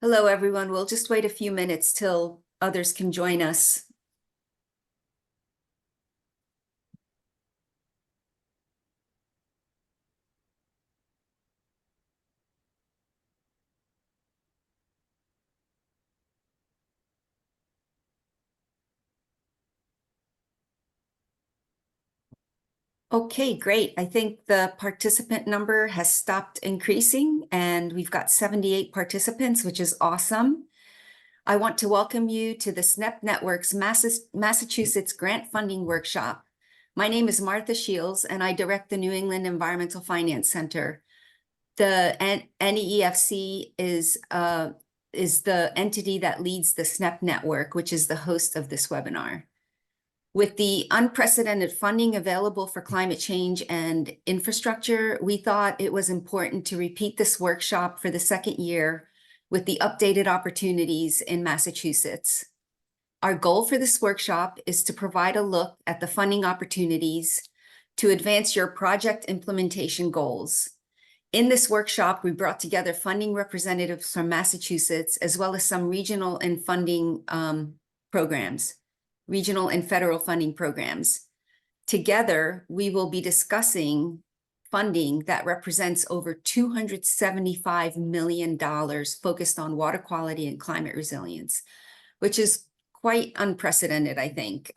Hello, everyone. We'll just wait a few minutes till others can join us. Okay, great. I think the participant number has stopped increasing and we've got 78 participants, which is awesome. I want to welcome you to the SNEP Network's Massachusetts Grant Funding Workshop. My name is Martha Shields and I direct the New England Environmental Finance Center. The NEEFC is the entity that leads the SNEP network, which is the host of this webinar. With the unprecedented funding available for climate change and infrastructure, we thought it was important to repeat this workshop for the second year with the updated opportunities in Massachusetts. Our goal for this workshop is to provide a look at the funding opportunities to advance your project implementation goals. In this workshop, we brought together funding representatives from Massachusetts, as well as some regional and regional and federal funding programs. Together, we will be discussing funding that represents over $275 million focused on water quality and climate resilience, which is quite unprecedented, I think.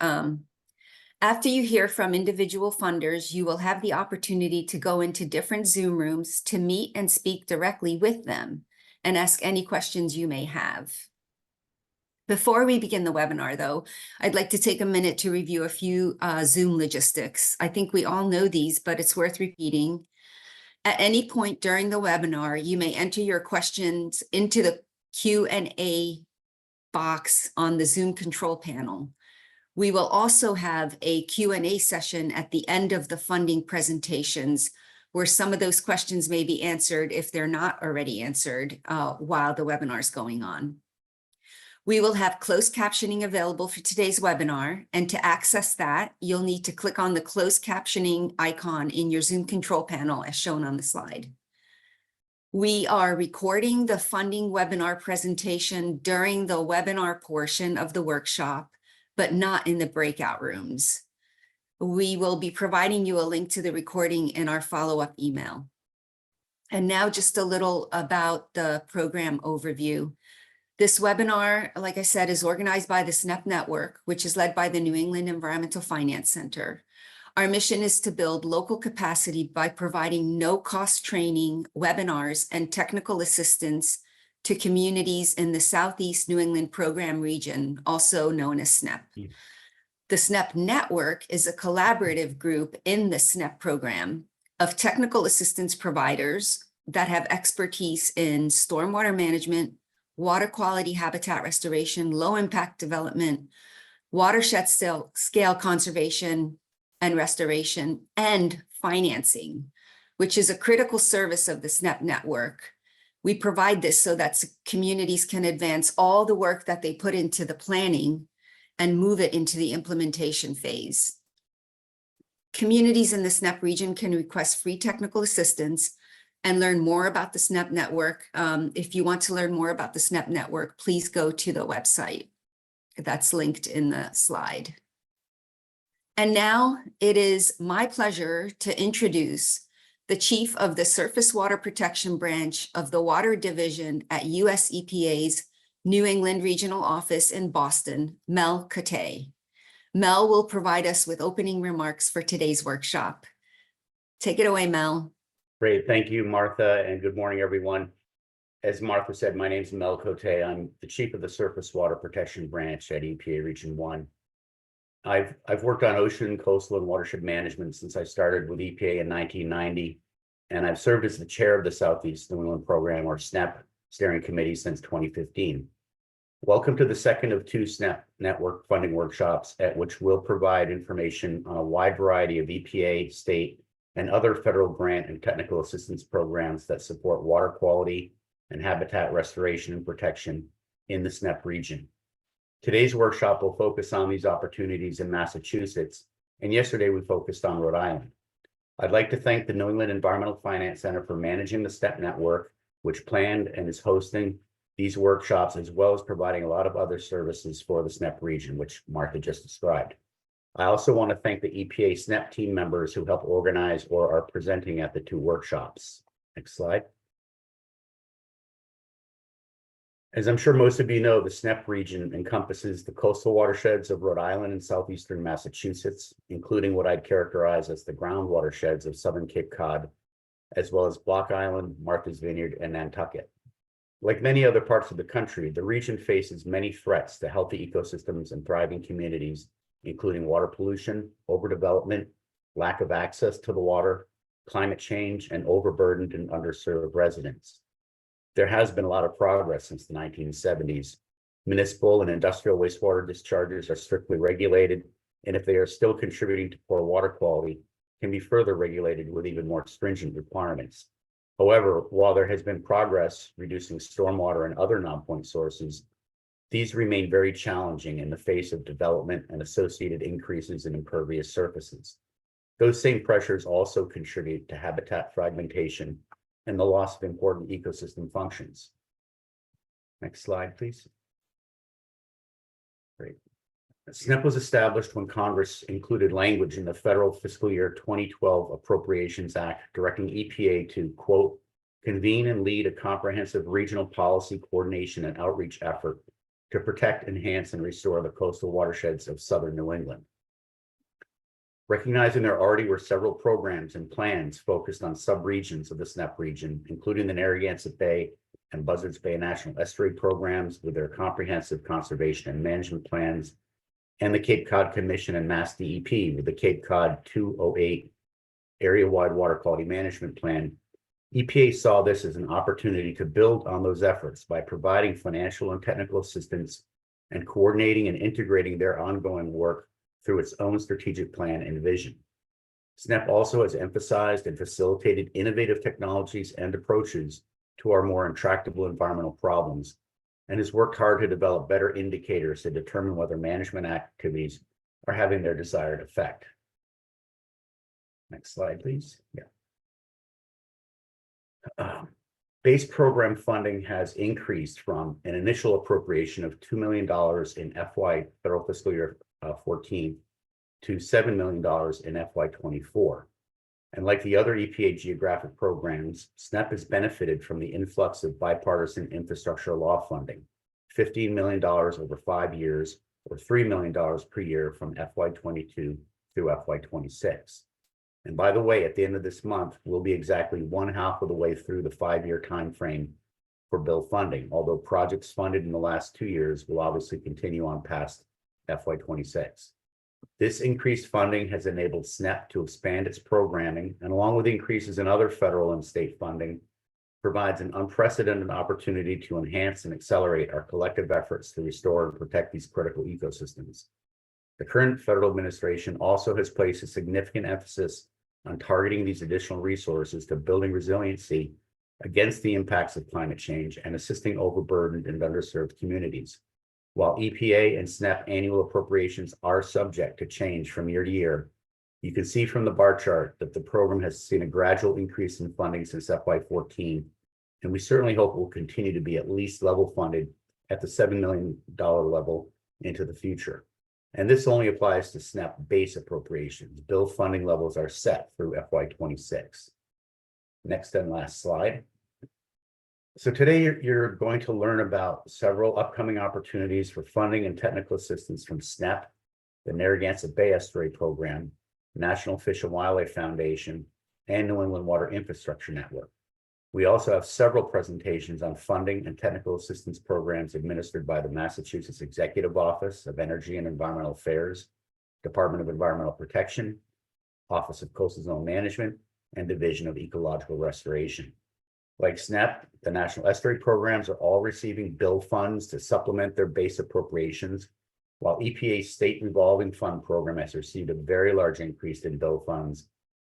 After you hear from individual funders, you will have the opportunity to go into different Zoom rooms to meet and speak directly with them and ask any questions you may have. Before we begin the webinar, though, I'd like to take a minute to review a few Zoom logistics. I think we all know these, but it's worth repeating. At any point during the webinar, you may enter your questions into the Q&A box on the Zoom control panel. We will also have a Q&A session at the end of the funding presentations where some of those questions may be answered if they're not already answered while the webinar is going on. We will have closed captioning available for today's webinar, and to access that, you'll need to click on the closed captioning icon in your Zoom control panel as shown on the slide. We are recording the funding webinar presentation during the webinar portion of the workshop, but not in the breakout rooms. We will be providing you a link to the recording in our follow-up email. And now just a little about the program overview. This webinar, like I said, is organized by the SNEP network, which is led by the New England Environmental Finance Center. Our mission is to build local capacity by providing no-cost training, webinars, and technical assistance to communities in the Southeast New England program region, also known as SNEP. The SNEP network is a collaborative group in the SNEP program of technical assistance providers that have expertise in stormwater management, water quality habitat restoration, low impact development, watershed scale conservation and restoration, and financing, which is a critical service of the SNEP network. We provide this so that communities can advance all the work that they put into the planning and move it into the implementation phase. Communities in the SNEP region can request free technical assistance and learn more about the SNEP network. If you want to learn more about the SNEP network, please go to the website. That's linked in the slide. And now it is my pleasure to introduce the Chief of the Surface Water Protection Branch of the Water Division at US EPA's New England Regional Office in Boston, Mel Cote. Mel will provide us with opening remarks for today's workshop. Take it away, Mel. Great, thank you, Martha, and good morning, everyone. As Martha said, my name is Mel Cote. I'm the Chief of the Surface Water Protection Branch at EPA Region 1. I've worked on ocean, coastal, and watershed management since I started with EPA in 1990, and I've served as the chair of the Southeast New England Program, or SNEP, steering committee since 2015. Welcome to the second of two SNEP network funding workshops at which we'll provide information on a wide variety of EPA, state, and other federal grant and technical assistance programs that support water quality and habitat restoration and protection in the SNEP region. Today's workshop will focus on these opportunities in Massachusetts, and yesterday we focused on Rhode Island. I'd like to thank the New England Environmental Finance Center for managing the SNEP network, which planned and is hosting these workshops, as well as providing a lot of other services for the SNEP region, which Martha just described. I also want to thank the EPA SNEP team members who helped organize or are presenting at the 2 workshops. Next slide. As I'm sure most of you know, the SNEP region encompasses the coastal watersheds of Rhode Island and southeastern Massachusetts, including what I'd characterize as the ground watersheds of southern Cape Cod, as well as Block Island, Martha's Vineyard, and Nantucket. Like many other parts of the country, the region faces many threats to healthy ecosystems and thriving communities, including water pollution, overdevelopment, lack of access to the water, climate change, and overburdened and underserved residents. There has been a lot of progress since the 1970s. Municipal and industrial wastewater discharges are strictly regulated, and if they are still contributing to poor water quality, can be further regulated with even more stringent requirements. However, while there has been progress reducing stormwater and other non-point sources, these remain very challenging in the face of development and associated increases in impervious surfaces. Those same pressures also contribute to habitat fragmentation and the loss of important ecosystem functions. Next slide, please. Great. SNEP was established when Congress included language in the federal fiscal year 2012 Appropriations Act directing EPA to, quote, convene and lead a comprehensive regional policy coordination and outreach effort to protect, enhance, and restore the coastal watersheds of southern New England. Recognizing there already were several programs and plans focused on subregions of the SNEP region, including the Narragansett Bay and Buzzards Bay National Estuary programs with their comprehensive conservation and management plans, and the Cape Cod Commission and Mass DEP with the Cape Cod 208 area-wide water quality management plan, EPA saw this as an opportunity to build on those efforts by providing financial and technical assistance and coordinating and integrating their ongoing work through its own strategic plan and vision. SNEP also has emphasized and facilitated innovative technologies and approaches to our more intractable environmental problems, and has worked hard to develop better indicators to determine whether management activities are having their desired effect. Next slide, please. Yeah. Base program funding has increased from an initial appropriation of $2 million in FY federal fiscal year 14 to $7 million in FY24. And like the other EPA geographic programs, SNEP has benefited from the influx of bipartisan infrastructure law funding, $15 million over 5 years, or $3 million per year from FY22 through FY26. And by the way, at the end of this month, we'll be exactly 1/2 of the way through the 5-year time frame for bill funding, although projects funded in the last 2 years will obviously continue on past FY26. This increased funding has enabled SNEP to expand its programming, and along with increases in other federal and state funding, provides an unprecedented opportunity to enhance and accelerate our collective efforts to restore and protect these critical ecosystems. The current federal administration also has placed a significant emphasis on targeting these additional resources to building resiliency against the impacts of climate change and assisting overburdened and underserved communities. While EPA and SNEP annual appropriations are subject to change from year to year, you can see from the bar chart that the program has seen a gradual increase in funding since FY14, and we certainly hope it will continue to be at least level funded at the $7 million level into the future. And this only applies to SNEP base appropriations. Bill funding levels are set through FY26. Next and last slide. So today you're going to learn about several upcoming opportunities for funding and technical assistance from SNEP, the Narragansett Bay Estuary Program, National Fish and Wildlife Foundation, and New England Water Infrastructure Network. We also have several presentations on funding and technical assistance programs administered by the Massachusetts Executive Office of Energy and Environmental Affairs, Department of Environmental Protection, Office of Coastal Zone Management, and Division of Ecological Restoration. Like SNEP, the National Estuary programs are all receiving bill funds to supplement their base appropriations, while EPA's State Revolving Fund program has received a very large increase in bill funds,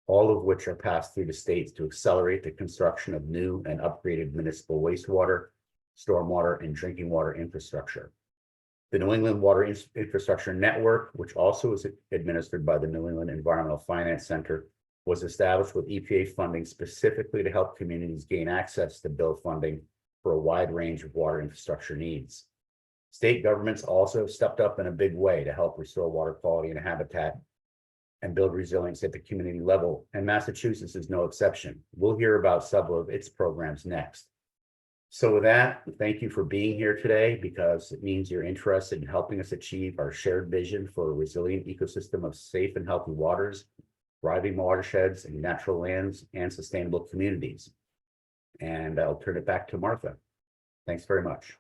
all of which are passed through the states to accelerate the construction of new and upgraded municipal wastewater, stormwater, and drinking water infrastructure. The New England Water Infrastructure Network, which also is administered by the New England Environmental Finance Center, was established with EPA funding specifically to help communities gain access to bill funding for a wide range of water infrastructure needs. State governments also stepped up in a big way to help restore water quality and habitat and build resilience at the community level, and Massachusetts is no exception. We'll hear about several of its programs next. So with that, thank you for being here today, because it means you're interested in helping us achieve our shared vision for a resilient ecosystem of safe and healthy waters, thriving watersheds and natural lands, and sustainable communities. And I'll turn it back to Martha. Thanks very much.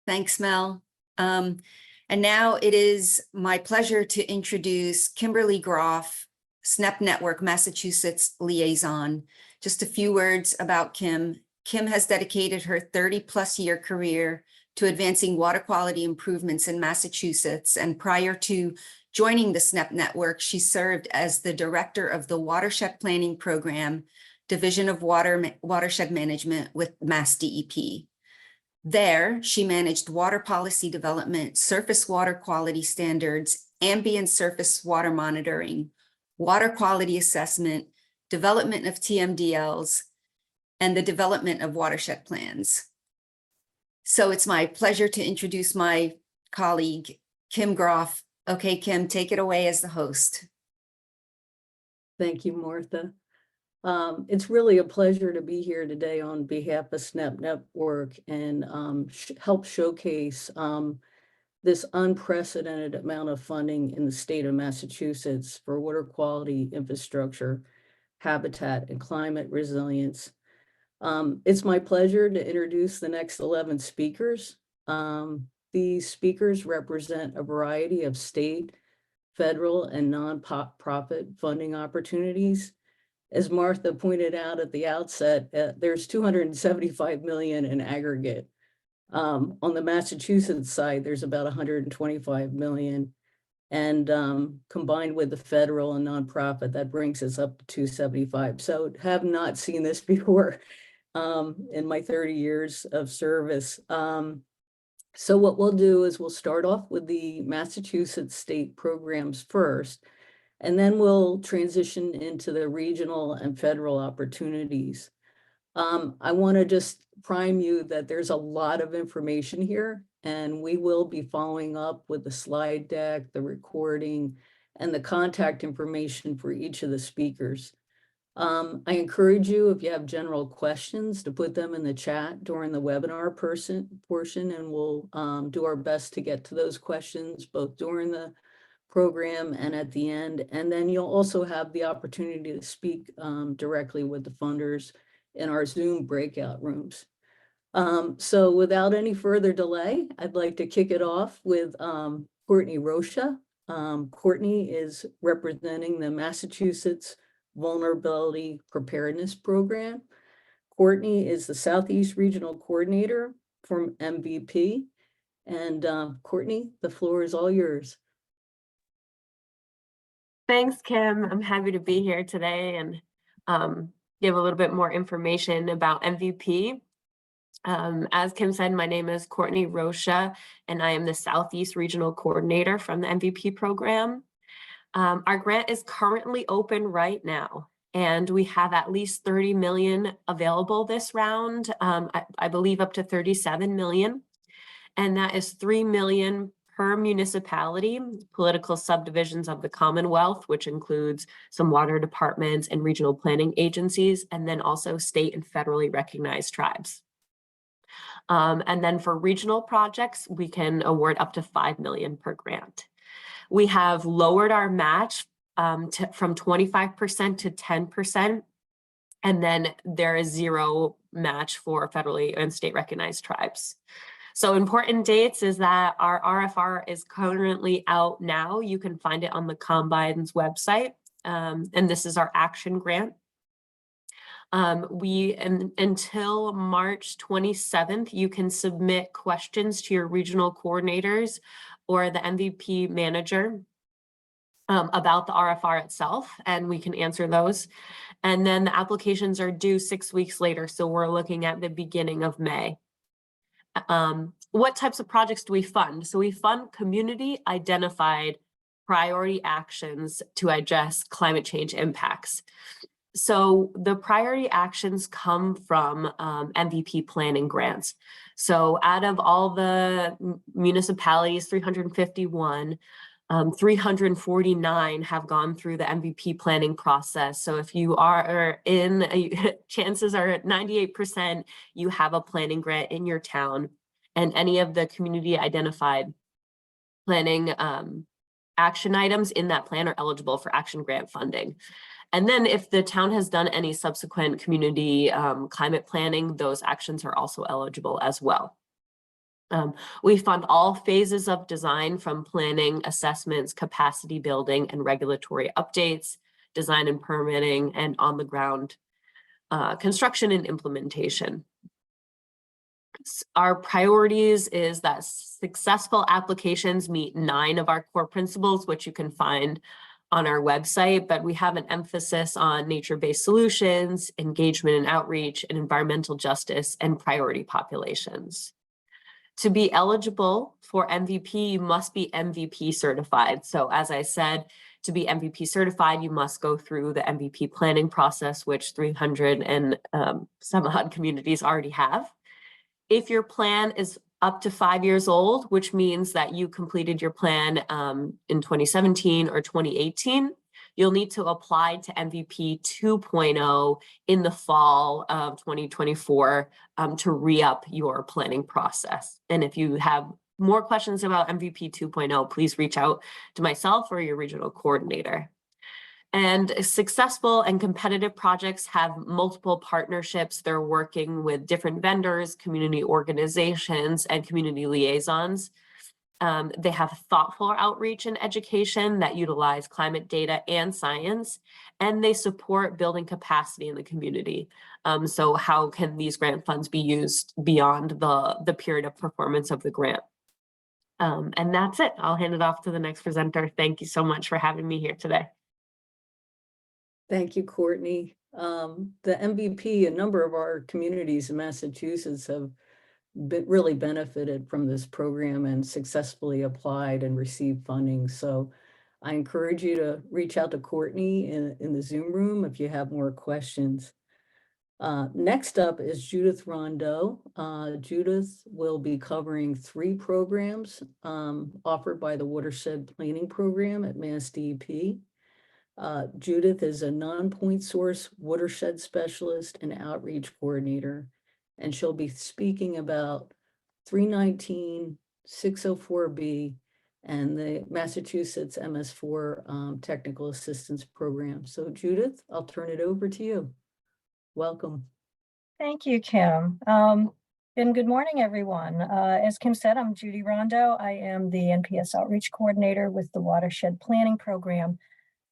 Thanks, Mel. And now it is my pleasure to introduce Kimberly Groff, SNEP Network Massachusetts liaison. Just a few words about Kim. Kim has dedicated her 30-plus-year career to advancing water quality improvements in Massachusetts. And prior to joining the SNEP Network, she served as the director of the Watershed Planning Program, Division of Watershed Management with Mass DEP. There, she managed water policy development, surface water quality standards, ambient surface water monitoring, water quality assessment, development of TMDLs, and the development of watershed plans. So it's my pleasure to introduce my colleague, Kim Groff. Okay, Kim, take it away as the host. Thank you, Martha. It's really a pleasure to be here today on behalf of SNEP Network and help showcase this unprecedented amount of funding in the state of Massachusetts for water quality infrastructure, habitat, and climate resilience. It's my pleasure to introduce the next 11 speakers. These speakers represent a variety of state, federal, and nonprofit funding opportunities. As Martha pointed out at the outset, there's $275 million in aggregate. On the Massachusetts side, there's about $125 million. And combined with the federal and nonprofit, that brings us up to 275. So have not seen this before in my 30 years of service. So what we'll do is we'll start off with the Massachusetts state programs first, and then we'll transition into the regional and federal opportunities. I want to just prime you that there's a lot of information here, and we will be following up with the slide deck, the recording, and the contact information for each of the speakers. I encourage you, if you have general questions, to put them in the chat during the webinar portion, and we'll do our best to get to those questions both during the program and at the end. And then you'll also have the opportunity to speak directly with the funders in our Zoom breakout rooms. So without any further delay, I'd like to kick it off with Courtney Rocha. Courtney is representing the Massachusetts Vulnerability Preparedness Program. Courtney is the Southeast Regional Coordinator from MVP. And Courtney, the floor is all yours. Thanks, Kim. I'm happy to be here today and give a little bit more information about MVP. As Kim said, my name is Courtney Rocha, and I am the Southeast Regional Coordinator from the MVP program. Our grant is currently open right now, and we have at least 30 million available this round. I believe up to 37 million, and that is 3 million per municipality, political subdivisions of the Commonwealth, which includes some water departments and regional planning agencies, and then also state and federally recognized tribes. And then for regional projects, we can award up to 5 million per grant. We have lowered our match from 25% to 10%, and then there is zero match for federally and state recognized tribes. So important dates is that our RFR is currently out now. You can find it on the Combine's website, and this is our action grant. Until March 27th, you can submit questions to your regional coordinators or the MVP manager about the RFR itself, and we can answer those. And then the applications are due 6 weeks later, so we're looking at the beginning of May. What types of projects do we fund? So we fund community identified priority actions to address climate change impacts. So the priority actions come from MVP planning grants. So out of all the municipalities, 351, 349 have gone through the MVP planning process. So if you are in, chances are at 98% you have a planning grant in your town, and any of the community identified planning action items in that plan are eligible for action grant funding. And then if the town has done any subsequent community climate planning, those actions are also eligible as well. We fund all phases of design, from planning, assessments, capacity building, and regulatory updates, design and permitting, and on the ground construction and implementation. Our priorities is that successful applications meet 9 of our core principles, which you can find on our website, but we have an emphasis on nature-based solutions, engagement and outreach, and environmental justice, and priority populations. To be eligible for MVP, you must be MVP certified. So as I said, to be MVP certified, you must go through the MVP planning process, which 300 and some odd communities already have. If your plan is up to 5 years old, which means that you completed your plan in 2017 or 2018, you'll need to apply to MVP 2.0 in the fall of 2024 to re-up your planning process. And if you have more questions about MVP 2.0, please reach out to myself or your regional coordinator. And successful and competitive projects have multiple partnerships. They're working with different vendors, community organizations, and community liaisons. They have thoughtful outreach and education that utilize climate data and science, and they support building capacity in the community. So how can these grant funds be used beyond the period of performance of the grant? And that's it. I'll hand it off to the next presenter. Thank you so much for having me here today. Thank you, Courtney. The MVP, a number of our communities in Massachusetts have really benefited from this program and successfully applied and received funding. So I encourage you to reach out to Courtney in the Zoom room if you have more questions. Next up is Judith Rondeau. Judith will be covering 3 programs offered by the Watershed Planning Program at Mass DEP. Judith is a non-point source watershed specialist and outreach coordinator, and she'll be speaking about 319, 604B, and the Massachusetts MS4 Technical Assistance Program. So Judith, I'll turn it over to you. Welcome. Thank you, Kim. And good morning, everyone. As Kim said, I'm Judy Rondeau. I am the NPS Outreach Coordinator with the Watershed Planning Program.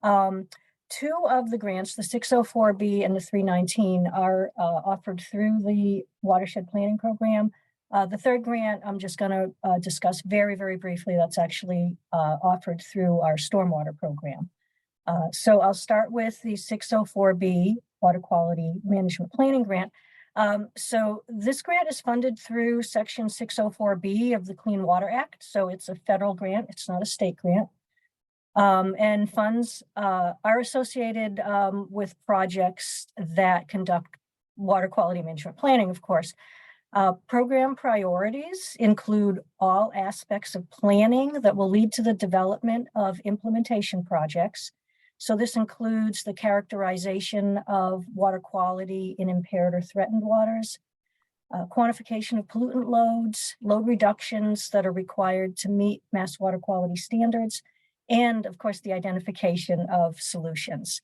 2 of the grants, the 604B and the 319, are offered through the Watershed Planning Program. The 3rd grant I'm just going to discuss very, very briefly. That's actually offered through our stormwater program. So I'll start with the 604B Water Quality Management Planning Grant. So this grant is funded through Section 604B of the Clean Water Act. So it's a federal grant. It's not a state grant. And funds are associated with projects that conduct water quality management planning, of course. Program priorities include all aspects of planning that will lead to the development of implementation projects. So this includes the characterization of water quality in impaired or threatened waters, quantification of pollutant loads, load reductions that are required to meet mass water quality standards, and of course, the identification of solutions.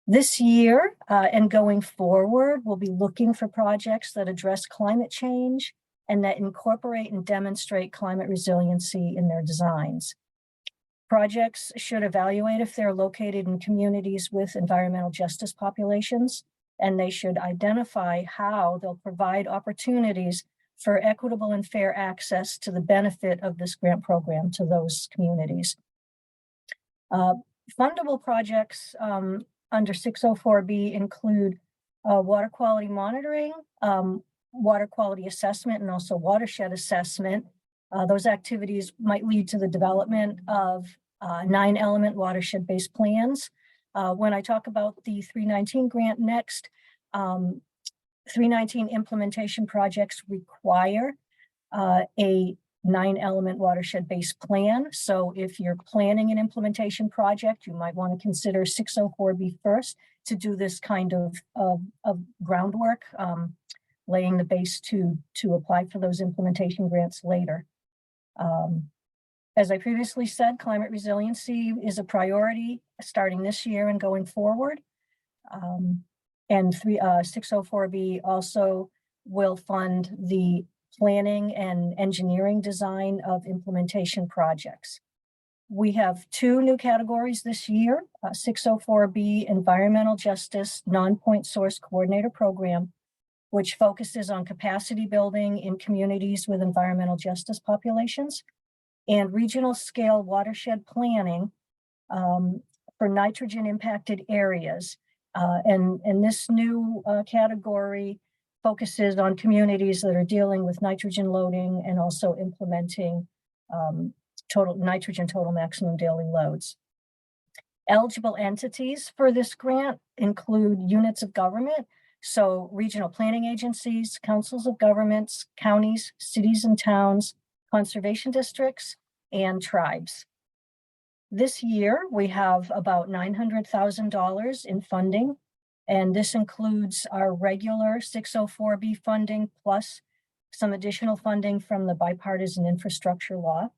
This year and going forward, we'll be looking for projects that address climate change and that incorporate and demonstrate climate resiliency in their designs. Projects should evaluate if they're located in communities with environmental justice populations, and they should identify how they'll provide opportunities for equitable and fair access to the benefit of this grant program to those communities. Fundable projects under 604B include water quality monitoring, water quality assessment, and also watershed assessment. Those activities might lead to the development of 9-element watershed-based plans. When I talk about the 319 grant next, 319 implementation projects require a 9-element watershed-based plan. So if you're planning an implementation project, you might want to consider 604B first to do this kind of groundwork, laying the base to apply for those implementation grants later. As I previously said, climate resiliency is a priority starting this year and going forward. And 604B also will fund the planning and engineering design of implementation projects. We have 2 new categories this year, 604B Environmental Justice Non-Point Source Coordinator Program, which focuses on capacity building in communities with environmental justice populations, and regional scale watershed planning for nitrogen impacted areas. And this new category focuses on communities that are dealing with nitrogen loading and also implementing total maximum daily loads. Eligible entities for this grant include units of government, so regional planning agencies, councils of governments, counties, cities and towns, conservation districts, and tribes. This year, we have about $900,000 in funding, and this includes our regular 604B funding plus some additional funding from the bipartisan infrastructure law.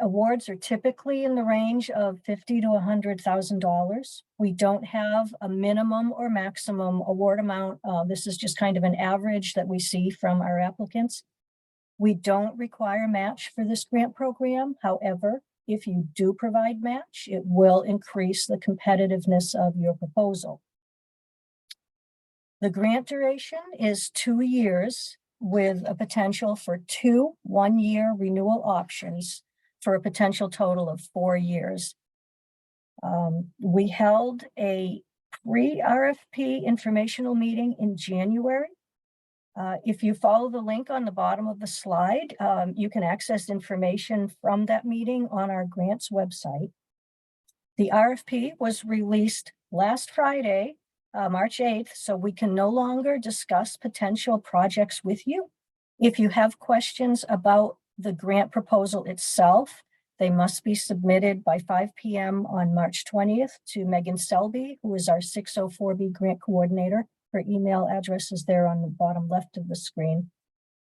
Awards are typically in the range of $50,000 to $100,000. We don't have a minimum or maximum award amount. This is just kind of an average that we see from our applicants. We don't require match for this grant program. However, if you do provide match, it will increase the competitiveness of your proposal. The grant duration is 2 years with a potential for 2 one-year renewal options for a potential total of 4 years. We held a pre-RFP informational meeting in January. If you follow the link on the bottom of the slide, you can access information from that meeting on our grants website. The RFP was released last Friday, March 8th, so we can no longer discuss potential projects with you. If you have questions about the grant proposal itself, they must be submitted by 5 p.m. on March 20th to Megan Selby, who is our 604B grant coordinator. Her email address is there on the bottom left of the screen.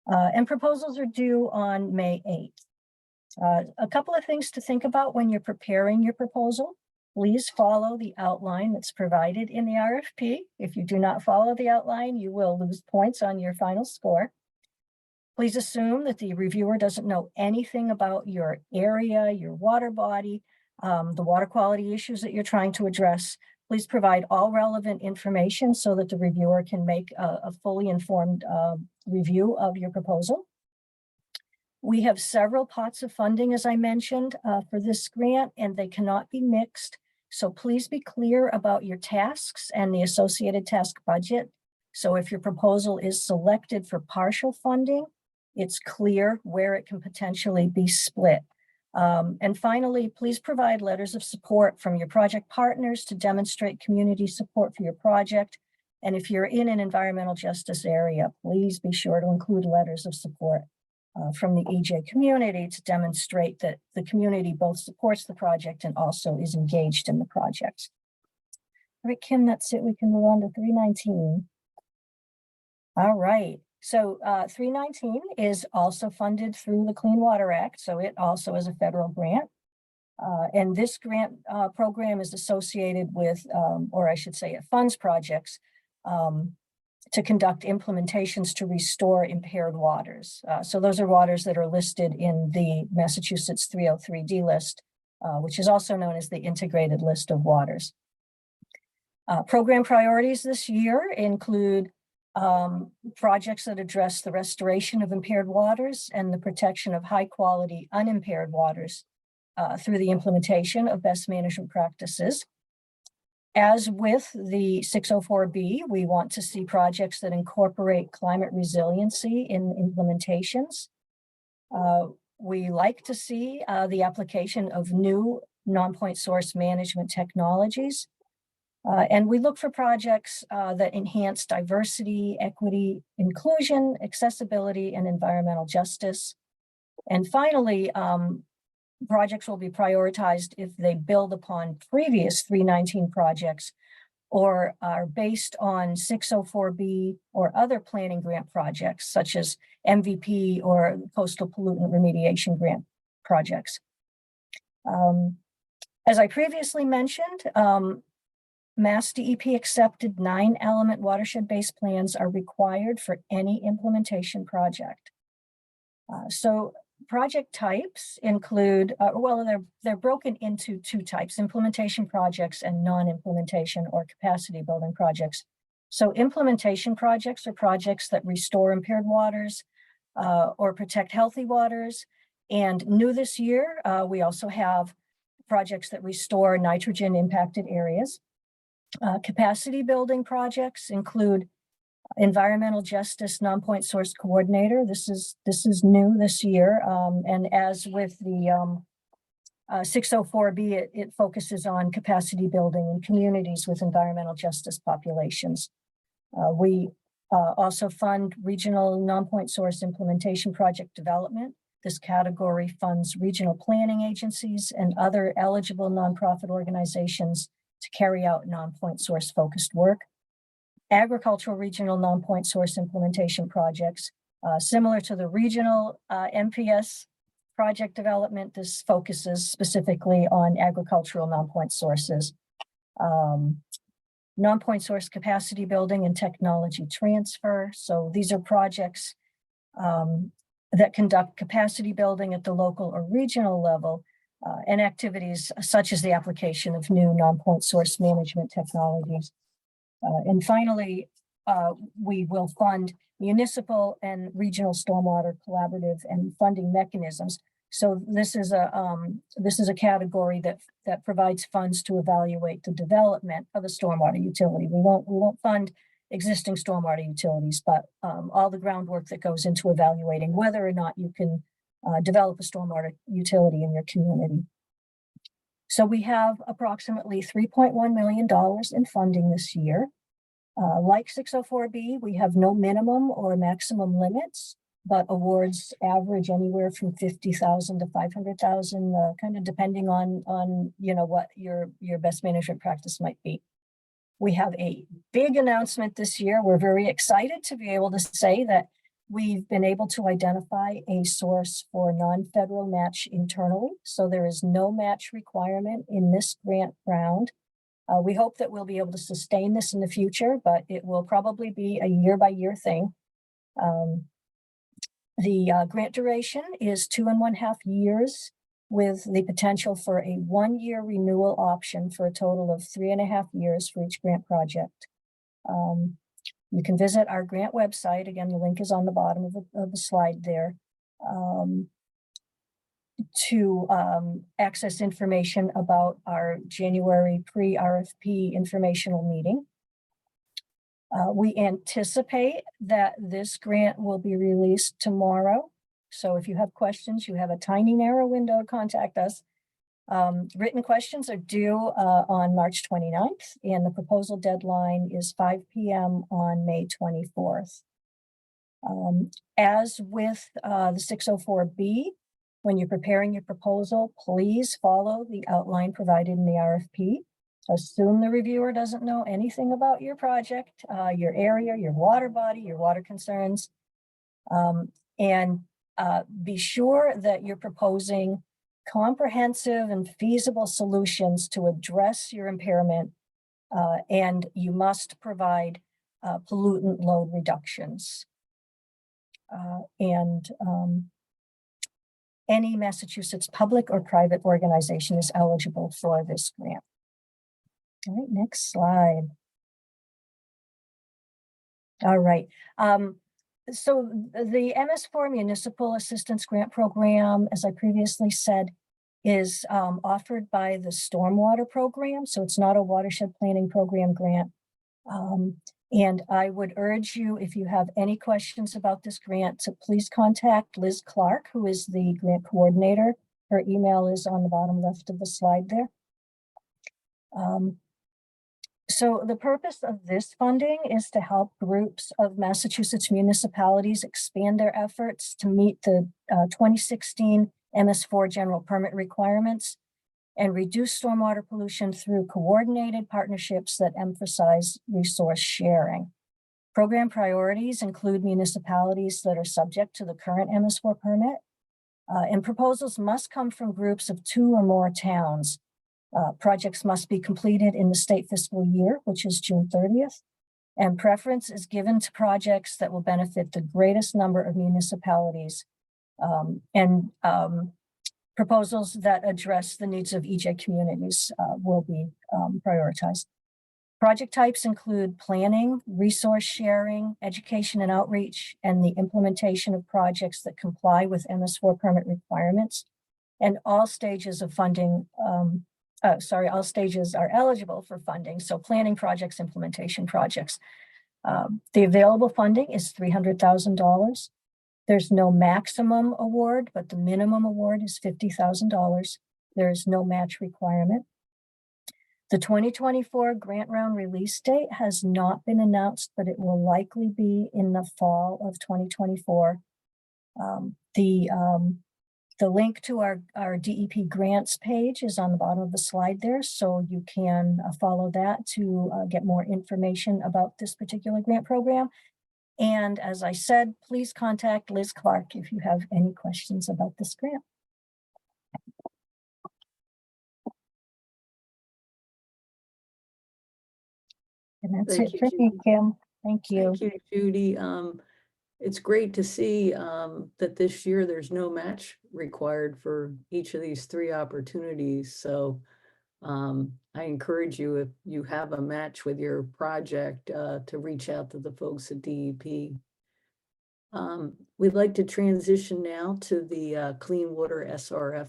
And proposals are due on May 8th. A couple of things to think about when you're preparing your proposal. Please follow the outline that's provided in the RFP. If you do not follow the outline, you will lose points on your final score. Please assume that the reviewer doesn't know anything about your area, your water body, the water quality issues that you're trying to address. Please provide all relevant information so that the reviewer can make a fully informed review of your proposal. We have several pots of funding, as I mentioned, for this grant, and they cannot be mixed. So please be clear about your tasks and the associated task budget. So if your proposal is selected for partial funding, it's clear where it can potentially be split. And finally, please provide letters of support from your project partners to demonstrate community support for your project. And if you're in an environmental justice area, please be sure to include letters of support from the EJ community to demonstrate that the community both supports the project and also is engaged in the project. All right, Kim, that's it. We can move on to 319. All right. So 319 is also funded through the Clean Water Act, so it also is a federal grant. And this grant program is associated with, or I should say it funds projects to conduct implementations to restore impaired waters. So those are waters that are listed in the Massachusetts 303D list, which is also known as the Integrated List of Waters. Program priorities this year include projects that address the restoration of impaired waters and the protection of high quality unimpaired waters through the implementation of best management practices. As with the 604B, we want to see projects that incorporate climate resiliency in implementations. We like to see the application of new non-point source management technologies. And we look for projects that enhance diversity, equity, inclusion, accessibility, and environmental justice. And finally, projects will be prioritized if they build upon previous 319 projects or are based on 604B or other planning grant projects, such as MVP or coastal pollutant remediation grant projects. As I previously mentioned, Mass DEP accepted 9-element watershed-based plans are required for any implementation project. So project types include, they're broken into 2 types, implementation projects and non-implementation or capacity building projects. So implementation projects are projects that restore impaired waters or protect healthy waters. And new this year, we also have projects that restore nitrogen impacted areas. Capacity building projects include environmental justice non-point source coordinator. This is new this year. And as with the 604B, it focuses on capacity building in communities with environmental justice populations. We also fund regional non-point source implementation project development. This category funds regional planning agencies and other eligible nonprofit organizations to carry out non-point source focused work. Agricultural regional non-point source implementation projects, similar to the regional MPS project development. This focuses specifically on agricultural non-point sources. Non-point source capacity building and technology transfer. So these are projects that conduct capacity building at the local or regional level and activities such as the application of new non-point source management technologies. And finally, we will fund municipal and regional stormwater collaborative and funding mechanisms. So this is a category that provides funds to evaluate the development of a stormwater utility. We won't fund existing stormwater utilities, but all the groundwork that goes into evaluating whether or not you can develop a stormwater utility in your community. So we have approximately $3.1 million in funding this year. Like 604B, we have no minimum or maximum limits, but awards average anywhere from $50,000 to $500,000, kind of depending on what your best management practice might be. We have a big announcement this year. We're very excited to be able to say that we've been able to identify a source for non-federal match internally. So there is no match requirement in this grant round. We hope that we'll be able to sustain this in the future, but it will probably be a year-by-year thing. The grant duration is 2.5 years with the potential for a 1-year renewal option for a total of 3.5 years for each grant project. You can visit our grant website. Again, the link is on the bottom of the slide there to access information about our January pre-RFP informational meeting. We anticipate that this grant will be released tomorrow. So if you have questions, you have a tiny narrow window to contact us. Written questions are due on March 29th, and the proposal deadline is 5 p.m. on May 24th. As with the 604B, when you're preparing your proposal, please follow the outline provided in the RFP. Assume the reviewer doesn't know anything about your project, your area, your water body, your water concerns, and be sure that you're proposing comprehensive and feasible solutions to address your impairment, and you must provide pollutant load reductions. Any Massachusetts public or private organization is eligible for this grant. All right, next slide. All right. So the MS4 Municipal Assistance Grant Program, as I previously said, is offered by the Stormwater Program. So it's not a watershed planning program grant. And I would urge you, if you have any questions about this grant, to please contact Liz Clark, who is the grant coordinator Her email is on the bottom left of the slide there. So the purpose of this funding is to help groups of Massachusetts municipalities expand their efforts to meet the 2016 MS4 general permit requirements and reduce stormwater pollution through coordinated partnerships that emphasize resource sharing. Program priorities include municipalities that are subject to the current MS4 permit, and proposals must come from groups of 2 or more towns. Projects must be completed in the state fiscal year, which is June 30th, and preference is given to projects that will benefit the greatest number of municipalities, and proposals that address the needs of EJ communities will be prioritized. Project types include planning, resource sharing, education and outreach, and the implementation of projects that comply with MS4 permit requirements. And all stages of funding, all stages are eligible for funding. So planning projects, implementation projects. The available funding is $300,000. There's no maximum award, but the minimum award is $50,000. There is no match requirement. The 2024 grant round release date has not been announced, but it will likely be in the fall of 2024. The link to our DEP grants page is on the bottom of the slide there, so you can follow that to get more information about this particular grant program. And as I said, please contact Liz Clark if you have any questions about this grant. And that's Thank it you, for me, Judy. Kim. Thank you. Thank you, Judy. It's great to see that this year there's no match required for each of these 3 opportunities. So I encourage you, if you have a match with your project, to reach out to the folks at DEP. We'd like to transition now to the Clean Water SRF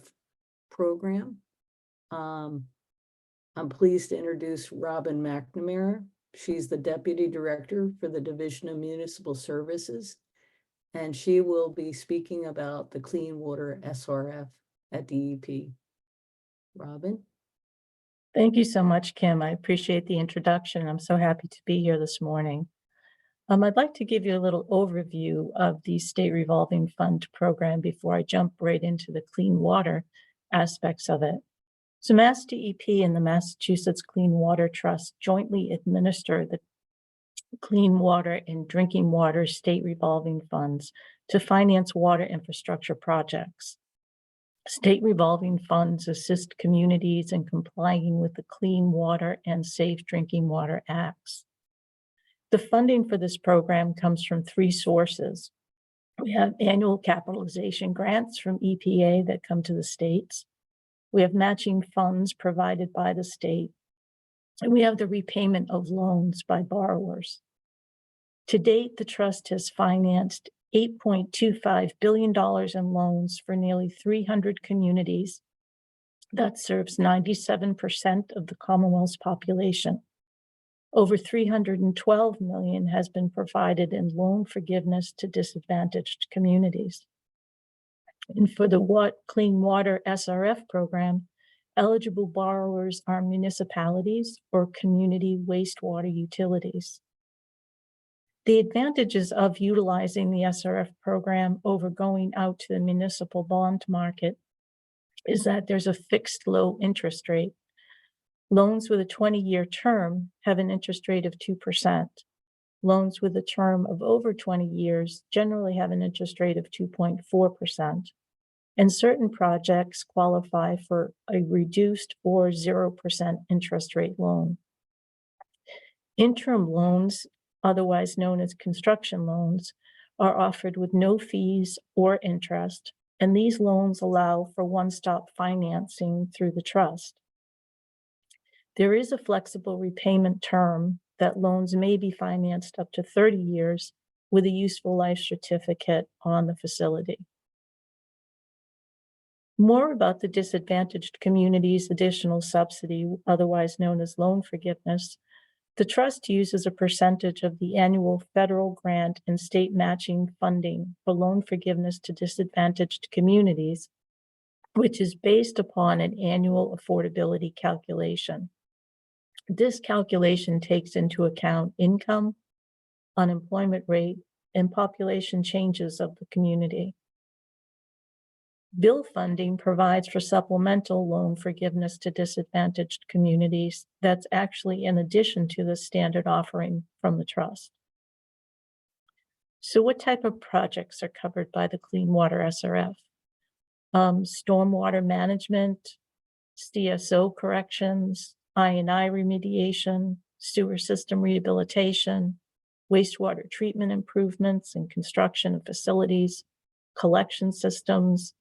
program. I'm pleased to introduce Robin McNamara. She's the Deputy Director for the Division of Municipal Services, and she will be speaking about the Clean Water SRF at DEP. Robin? Thank you so much, Kim. I appreciate the introduction. I'm so happy to be here this morning. I'd like to give you a little overview of the State Revolving Fund program before I jump right into the clean water aspects of it. So Mass DEP and the Massachusetts Clean Water Trust jointly administer the Clean Water and Drinking Water State Revolving Funds to finance water infrastructure projects. State revolving funds assist communities in complying with the Clean Water and Safe Drinking Water Acts. The funding for this program comes from 3 sources. We have annual capitalization grants from EPA that come to the states. We have matching funds provided by the state, and we have the repayment of loans by borrowers. To date, the trust has financed $8.25 billion in loans for nearly 300 communities. That serves 97% of the Commonwealth's population. Over $312 million has been provided in loan forgiveness to disadvantaged communities. And for the Clean Water SRF program, eligible borrowers are municipalities or community wastewater utilities. The advantages of utilizing the SRF program over going out to the municipal bond market is that there's a fixed low interest rate. Loans with a 20-year term have an interest rate of 2%. Loans with a term of over 20 years generally have an interest rate of 2.4%. And certain projects qualify for a reduced or 0% interest rate loan. Interim loans, otherwise known as construction loans, are offered with no fees or interest, and these loans allow for one-stop financing through the trust. There is a flexible repayment term that loans may be financed up to 30 years with a useful life certificate on the facility. More about the disadvantaged communities' additional subsidy, otherwise known as loan forgiveness. The trust uses a percentage of the annual federal grant and state matching funding for loan forgiveness to disadvantaged communities which is based upon an annual affordability calculation. This calculation takes into account income, unemployment rate, and population changes of the community. Bill funding provides for supplemental loan forgiveness to disadvantaged communities that's actually in addition to the standard offering from the trust. So what type of projects are covered by the Clean Water SRF? Stormwater management, CSO corrections, I&I remediation, sewer system rehabilitation, wastewater treatment improvements and construction of facilities, collection systems,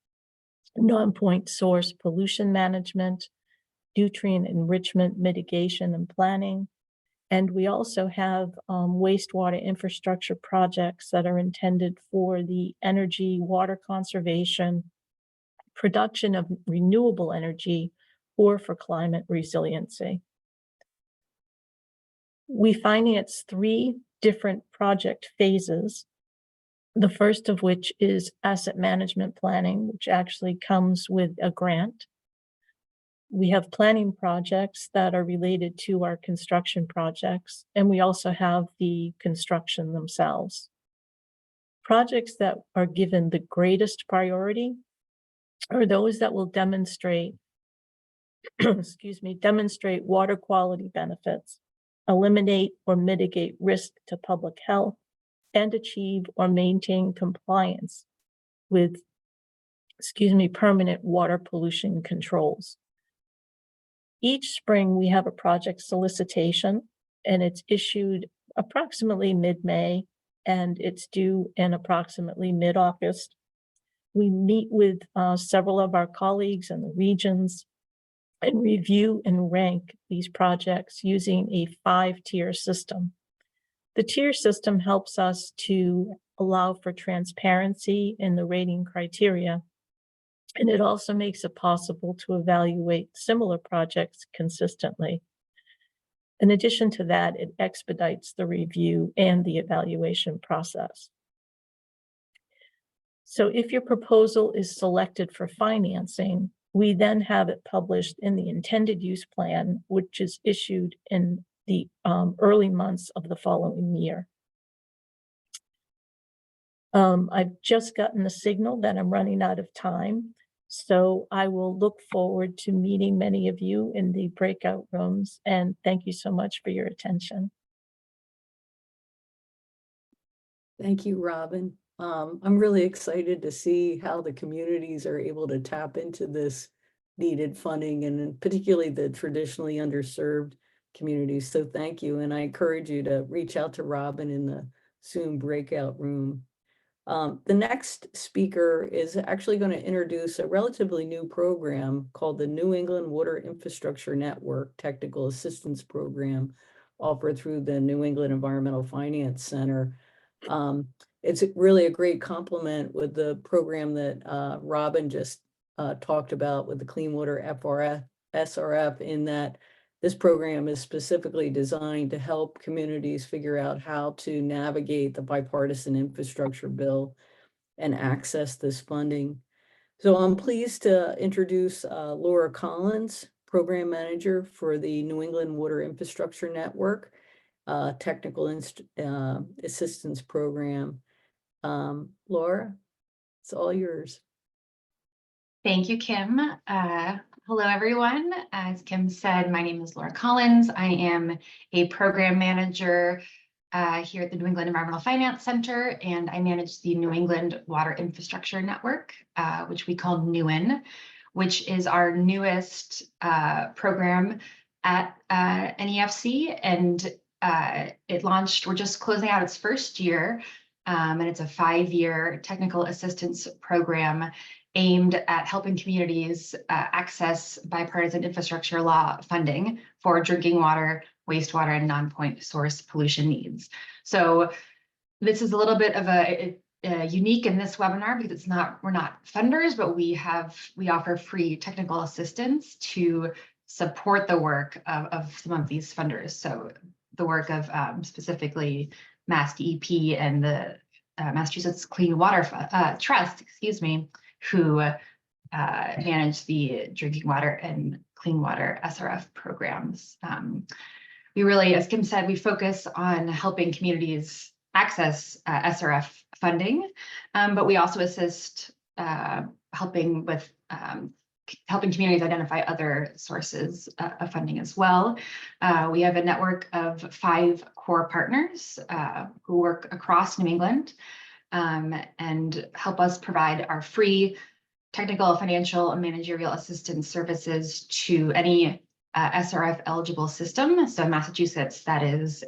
non-point source pollution management, nutrient enrichment mitigation and planning. And we also have wastewater infrastructure projects that are intended for the energy, water conservation, production of renewable energy, or for climate resiliency. We finance 3 different project phases. The first of which is asset management planning, which actually comes with a grant. We have planning projects that are related to our construction projects, and we also have the construction themselves. Projects that are given the greatest priority are those that will demonstrate, demonstrate water quality benefits, eliminate or mitigate risk to public health, and achieve or maintain compliance with, permanent water pollution controls. Each spring, we have a project solicitation, and it's issued approximately mid-May, and it's due in approximately mid-August. We meet with several of our colleagues in the regions and review and rank these projects using a 5-tier system. The tier system helps us to allow for transparency in the rating criteria, and it also makes it possible to evaluate similar projects consistently. In addition to that, it expedites the review and the evaluation process. So if your proposal is selected for financing, we then have it published in the intended use plan, which is issued in the early months of the following year. I've just gotten the signal that I'm running out of time, so I will look forward to meeting many of you in the breakout rooms, and thank you so much for your attention. Thank you, Robin. I'm really excited to see how the communities are able to tap into this needed funding, and particularly the traditionally underserved communities. So thank you. And I encourage you to reach out to Robin in the Zoom breakout room. The next speaker is actually going to introduce a relatively new program called the New England Water Infrastructure Network Technical Assistance Program, offered through the New England Environmental Finance Center. It's really a great complement with the program that Robin just talked about with the Clean Water SRF, in that this program is specifically designed to help communities figure out how to navigate the bipartisan infrastructure bill and access this funding. So I'm pleased to introduce Laura Collins, Program Manager for the New England Water Infrastructure Network Technical Assistance Program. Laura, it's all yours. Thank you, Kim. Hello, everyone. As Kim said, my name is Laura Collins. I am a program manager here at the New England Environmental Finance Center, and I manage the New England Water Infrastructure Network, which we call NEWIN, which is our newest program at NEFC, and it launched, we're just closing out its first year, and it's a 5-year technical assistance program aimed at helping communities access bipartisan infrastructure law funding for drinking water, wastewater, and non-point source pollution needs. So this is a little bit of a unique in this webinar because we're not funders, but we offer free technical assistance to support the work of some of these funders. So the work of specifically Mass DEP and the Massachusetts Clean Water Trust, who manage the drinking water and clean water SRF programs. We really, as Kim said, we focus on helping communities access SRF funding, but we also assist helping communities identify other sources of funding as well. We have a network of 5 core partners who work across New England and help us provide our free technical, financial, and managerial assistance services to any SRF eligible system. So Massachusetts, that is,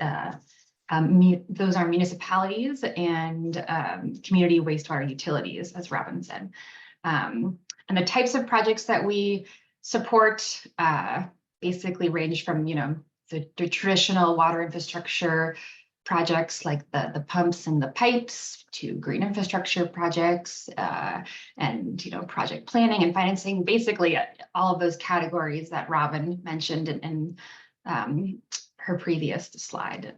those are municipalities and community wastewater utilities, as Robin said. And the types of projects that we support basically range from, the traditional water infrastructure projects like the pumps and the pipes to green infrastructure projects and project planning and financing, basically all of those categories that Robin mentioned in her previous slide.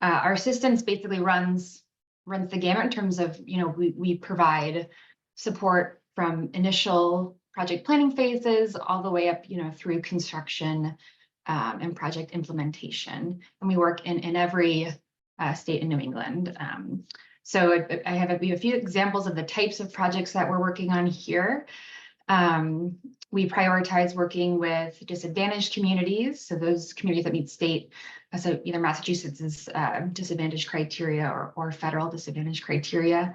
Our assistance basically runs the gamut in terms of, we provide support from initial project planning phases all the way up, through construction and project implementation. And we work in every state in New England. So we have a few examples of the types of projects that we're working on here. We prioritize working with disadvantaged communities, so those communities that meet state, so either Massachusetts' disadvantaged criteria or federal disadvantaged criteria,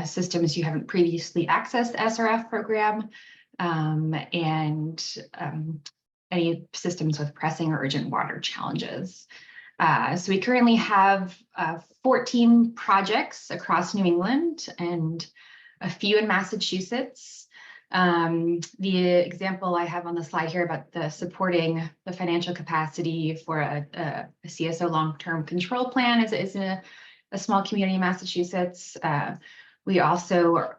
systems you haven't previously accessed the SRF program, and any systems with pressing or urgent water challenges. So we currently have 14 projects across New England and a few in Massachusetts. The example I have on the slide here about the supporting the financial capacity for a CSO long-term control plan is in a small community in Massachusetts. We also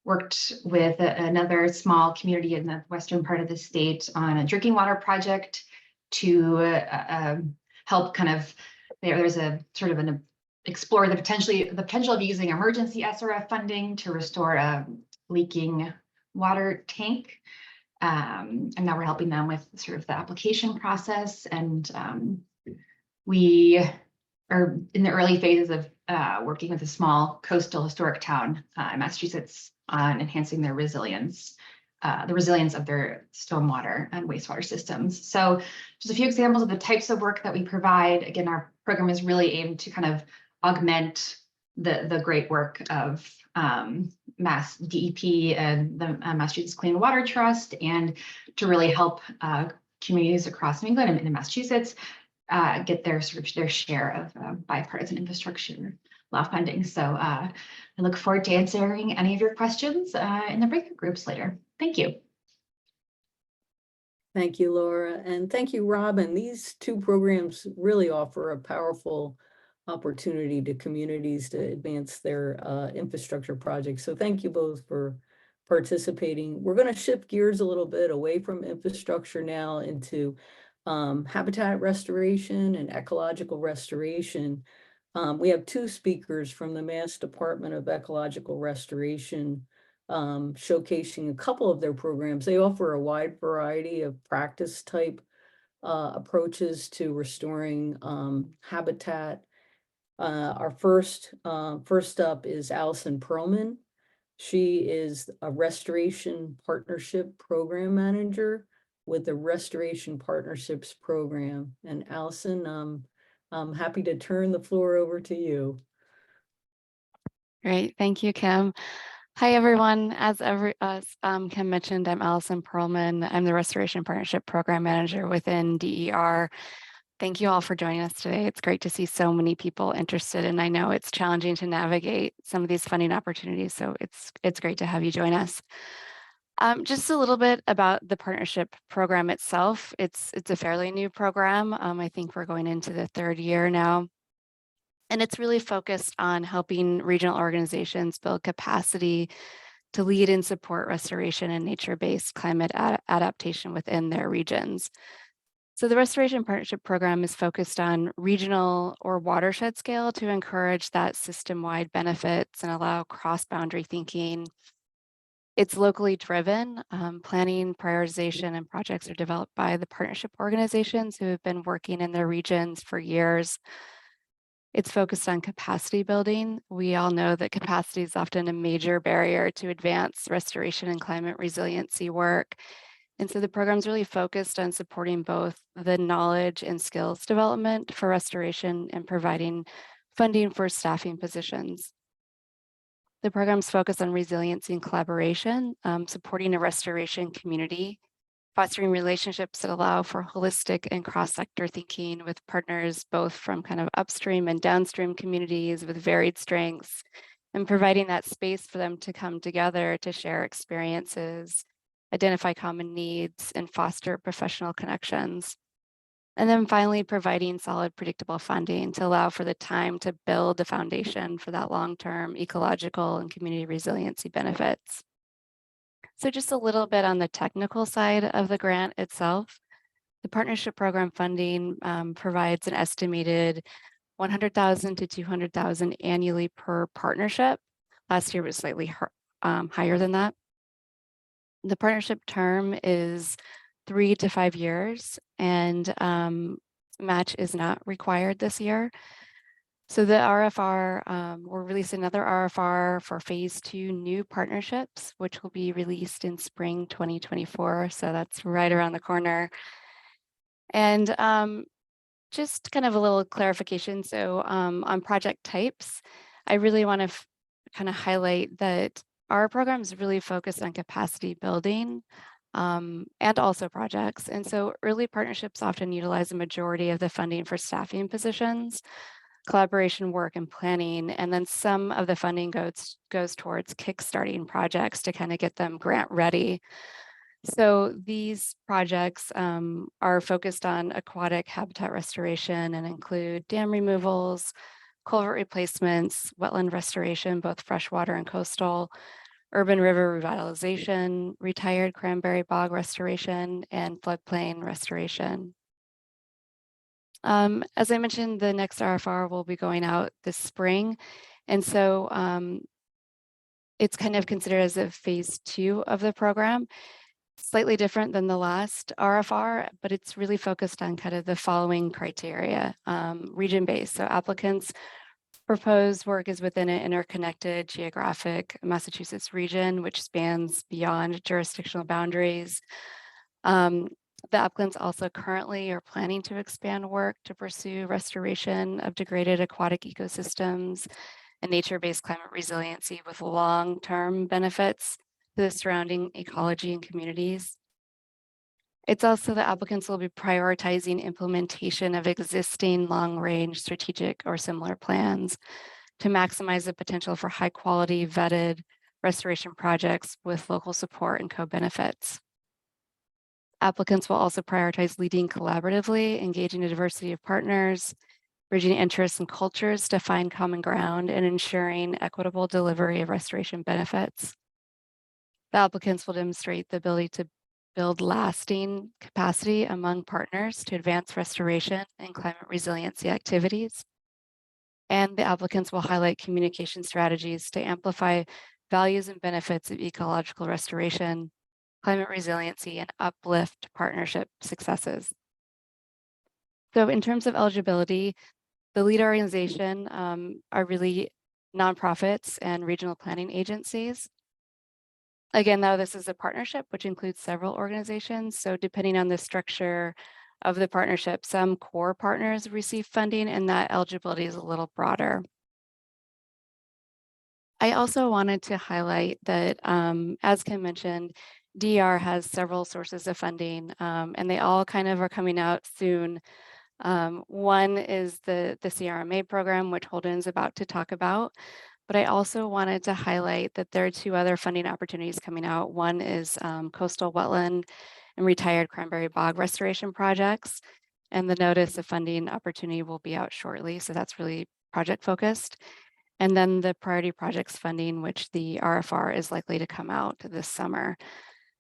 worked with another small community in the western part of the state on a drinking water project to help there's a sort of explore the potential of using emergency SRF funding to restore a leaking water tank. And now we're helping them with sort of the application process. And we are in the early phases of working with a small coastal historic town in Massachusetts on enhancing their resilience, the resilience of their stormwater and wastewater systems. So just a few examples of the types of work that we provide. Again, our program is really aimed to kind of augment the great work of Mass DEP and the Massachusetts Clean Water Trust, and to really help communities across New England and in Massachusetts get their share of bipartisan infrastructure law funding. So I look forward to answering any of your questions in the breakout groups later. Thank you. Thank you, Laura, and thank you, Robin. These 2 programs really offer a powerful opportunity to communities to advance their infrastructure projects. So thank you both for participating. We're going to shift gears a little bit away from infrastructure now into habitat restoration and ecological restoration. We have 2 speakers from the Mass Department of Ecological Restoration showcasing a couple of their programs. They offer a wide variety of practice type approaches to restoring habitat. Our first up is Allison Perlman. She is a Restoration Partnership Program Manager with the Restoration Partnerships Program. And Allison, I'm happy to turn the floor over to you. Great, thank you, Kim. Hi, everyone. As Kim mentioned, I'm Allison Perlman. I'm the Restoration Partnership Program Manager within DER. Thank you all for joining us today. It's great to see so many people interested, and I know it's challenging to navigate some of these funding opportunities, so it's great to have you join us. Just a little bit about the partnership program itself. It's a fairly new program. I think we're going into the 3rd year now. And it's really focused on helping regional organizations build capacity to lead and support restoration and nature-based climate adaptation within their regions. So the Restoration Partnership Program is focused on regional or watershed scale to encourage that system-wide benefits and allow cross-boundary thinking. It's locally driven. Planning, prioritization, and projects are developed by the partnership organizations who have been working in their regions for years. It's focused on capacity building. We all know that capacity is often a major barrier to advance restoration and climate resiliency work. And so the program's really focused on supporting both the knowledge and skills development for restoration and providing funding for staffing positions. The program's focused on resiliency and collaboration, supporting a restoration community, fostering relationships that allow for holistic and cross-sector thinking with partners both from kind of upstream and downstream communities with varied strengths, and providing that space for them to come together to share experiences, identify common needs, and foster professional connections. And then finally, providing solid, predictable funding to allow for the time to build the foundation for that long-term ecological and community resiliency benefits. So just a little bit on the technical side of the grant itself. The partnership program funding provides an estimated $100,000 to $200,000 annually per partnership. Last year was slightly higher than that. The partnership term is 3 to 5 years, and match is not required this year. So the RFR, we'll release another RFR for phase 2 new partnerships, which will be released in spring 2024. So that's right around the corner. And just kind of a little clarification. So on project types, I really want to kind of highlight that our program is really focused on capacity building and also projects. And so early partnerships often utilize a majority of the funding for staffing positions, collaboration work and planning, and then some of the funding goes towards kickstarting projects to kind of get them grant ready. So these projects are focused on aquatic habitat restoration and include dam removals, culvert replacements, wetland restoration, both freshwater and coastal, urban river revitalization, retired cranberry bog restoration, and floodplain restoration. As I mentioned, the next RFR will be going out this spring. And so it's kind of considered as a phase 2 of the program, slightly different than the last RFR, but it's really focused on kind of the following criteria, region-based. So applicants' proposed work is within an interconnected geographic Massachusetts region, which spans beyond jurisdictional boundaries. The applicants also currently are planning to expand work to pursue restoration of degraded aquatic ecosystems and nature-based climate resiliency with long-term benefits to the surrounding ecology and communities. It's also the applicants will be prioritizing implementation of existing long-range strategic or similar plans to maximize the potential for high-quality vetted restoration projects with local support and co-benefits. Applicants will also prioritize leading collaboratively, engaging a diversity of partners, bridging interests and cultures to find common ground, and ensuring equitable delivery of restoration benefits. The applicants will demonstrate the ability to build lasting capacity among partners to advance restoration and climate resiliency activities. And the applicants will highlight communication strategies to amplify values and benefits of ecological restoration, climate resiliency, and uplift partnership successes. So in terms of eligibility, the lead organization are really nonprofits and regional planning agencies. Again, though, this is a partnership, which includes several organizations. So depending on the structure of the partnership, some core partners receive funding, and that eligibility is a little broader. I also wanted to highlight that, as Kim mentioned, DER has several sources of funding, and they all kind of are coming out soon. One is the CRMA program, which Holden's about to talk about. But I also wanted to highlight that there are 2 other funding opportunities coming out. One is coastal wetland and retired cranberry bog restoration projects. And the notice of funding opportunity will be out shortly. So that's really project focused. And then the priority projects funding, which the RFR is likely to come out this summer.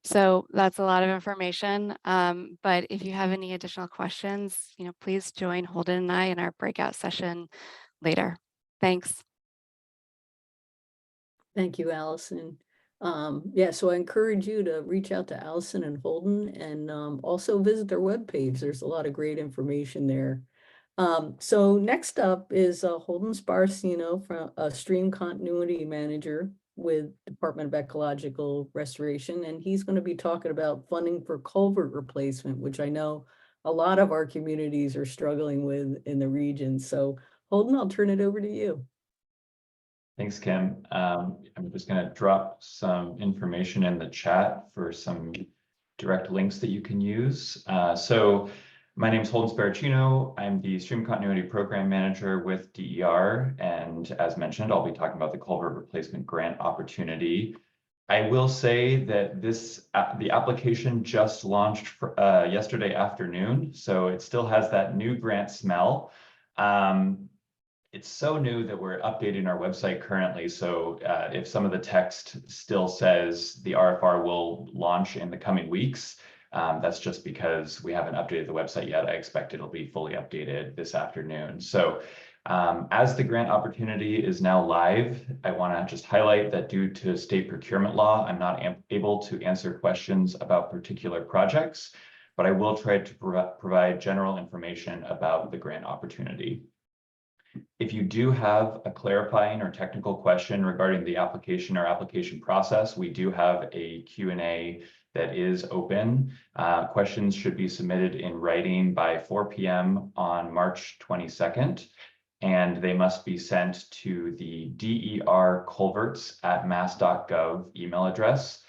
So that's a lot of information. But if you have any additional questions, please join Holden and I in our breakout session later. Thanks. Thank you, Allison. Yeah, so I encourage you to reach out to Allison and Holden and also visit their webpage. There's a lot of great information there. So next up is Holden Sparcino, from a stream continuity manager with Department of Ecological Restoration, and he's going to be talking about funding for culvert replacement, which I know a lot of our communities are struggling with in the region. So Holden, I'll turn it over to you. Thanks, Kim. I'm just going to drop some information in the chat for some direct links that you can use. So my name is Holden Sparacino. I'm the Stream Continuity Program Manager with DER. And as mentioned, I'll be talking about the culvert replacement grant opportunity. I will say that the application just launched yesterday afternoon, so it still has that new grant smell. It's so new that we're updating our website currently. So if some of the text still says the RFR will launch in the coming weeks, that's just because we haven't updated the website yet. I expect it'll be fully updated this afternoon. So as the grant opportunity is now live, I want to just highlight that due to state procurement law, I'm not able to answer questions about particular projects, but I will try to provide general information about the grant opportunity. If you do have a clarifying or technical question regarding the application or application process, we do have a Q&A that is open. Questions should be submitted in writing by 4 p.m. on March 22nd, and they must be sent to the derculverts@mass.gov email address,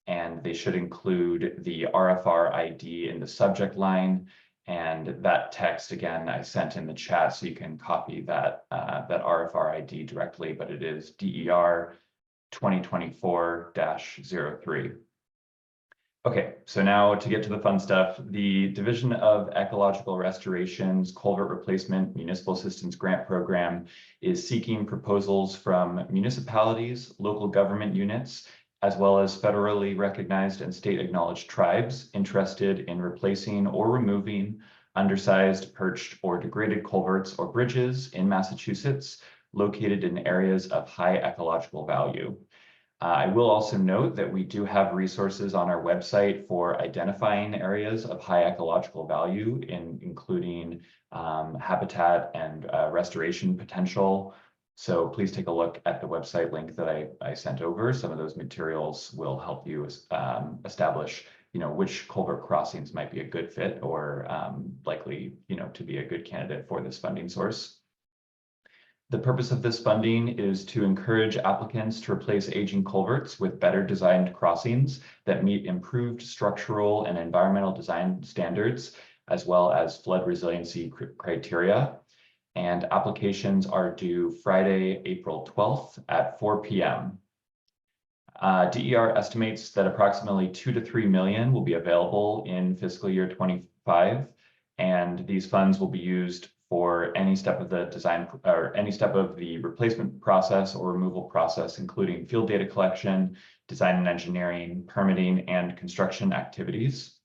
and they should include the RFR ID in the subject line. And that text, again, I sent in the chat, so you can copy that RFR ID directly, but it is DER 2024-03. Okay, so now to get to the fun stuff, the Division of Ecological Restoration's Culvert Replacement Municipal Assistance Grant Program is seeking proposals from municipalities, local government units, as well as federally recognized and state acknowledged tribes interested in replacing or removing undersized, perched, or degraded culverts or bridges in Massachusetts located in areas of high ecological value. I will also note that we do have resources on our website for identifying areas of high ecological value, including habitat and restoration potential. So please take a look at the website link that I sent over. Some of those materials will help you establish, which culvert crossings might be a good fit or likely, to be a good candidate for this funding source. The purpose of this funding is to encourage applicants to replace aging culverts with better designed crossings that meet improved structural and environmental design standards, as well as flood resiliency criteria. And applications are due Friday, April 12th at 4 p.m. DER estimates that approximately 2 to 3 million will be available in fiscal year 25, and these funds will be used for any step of the design or any step of the replacement process or removal process, including field data collection, design and engineering, permitting, and construction activities.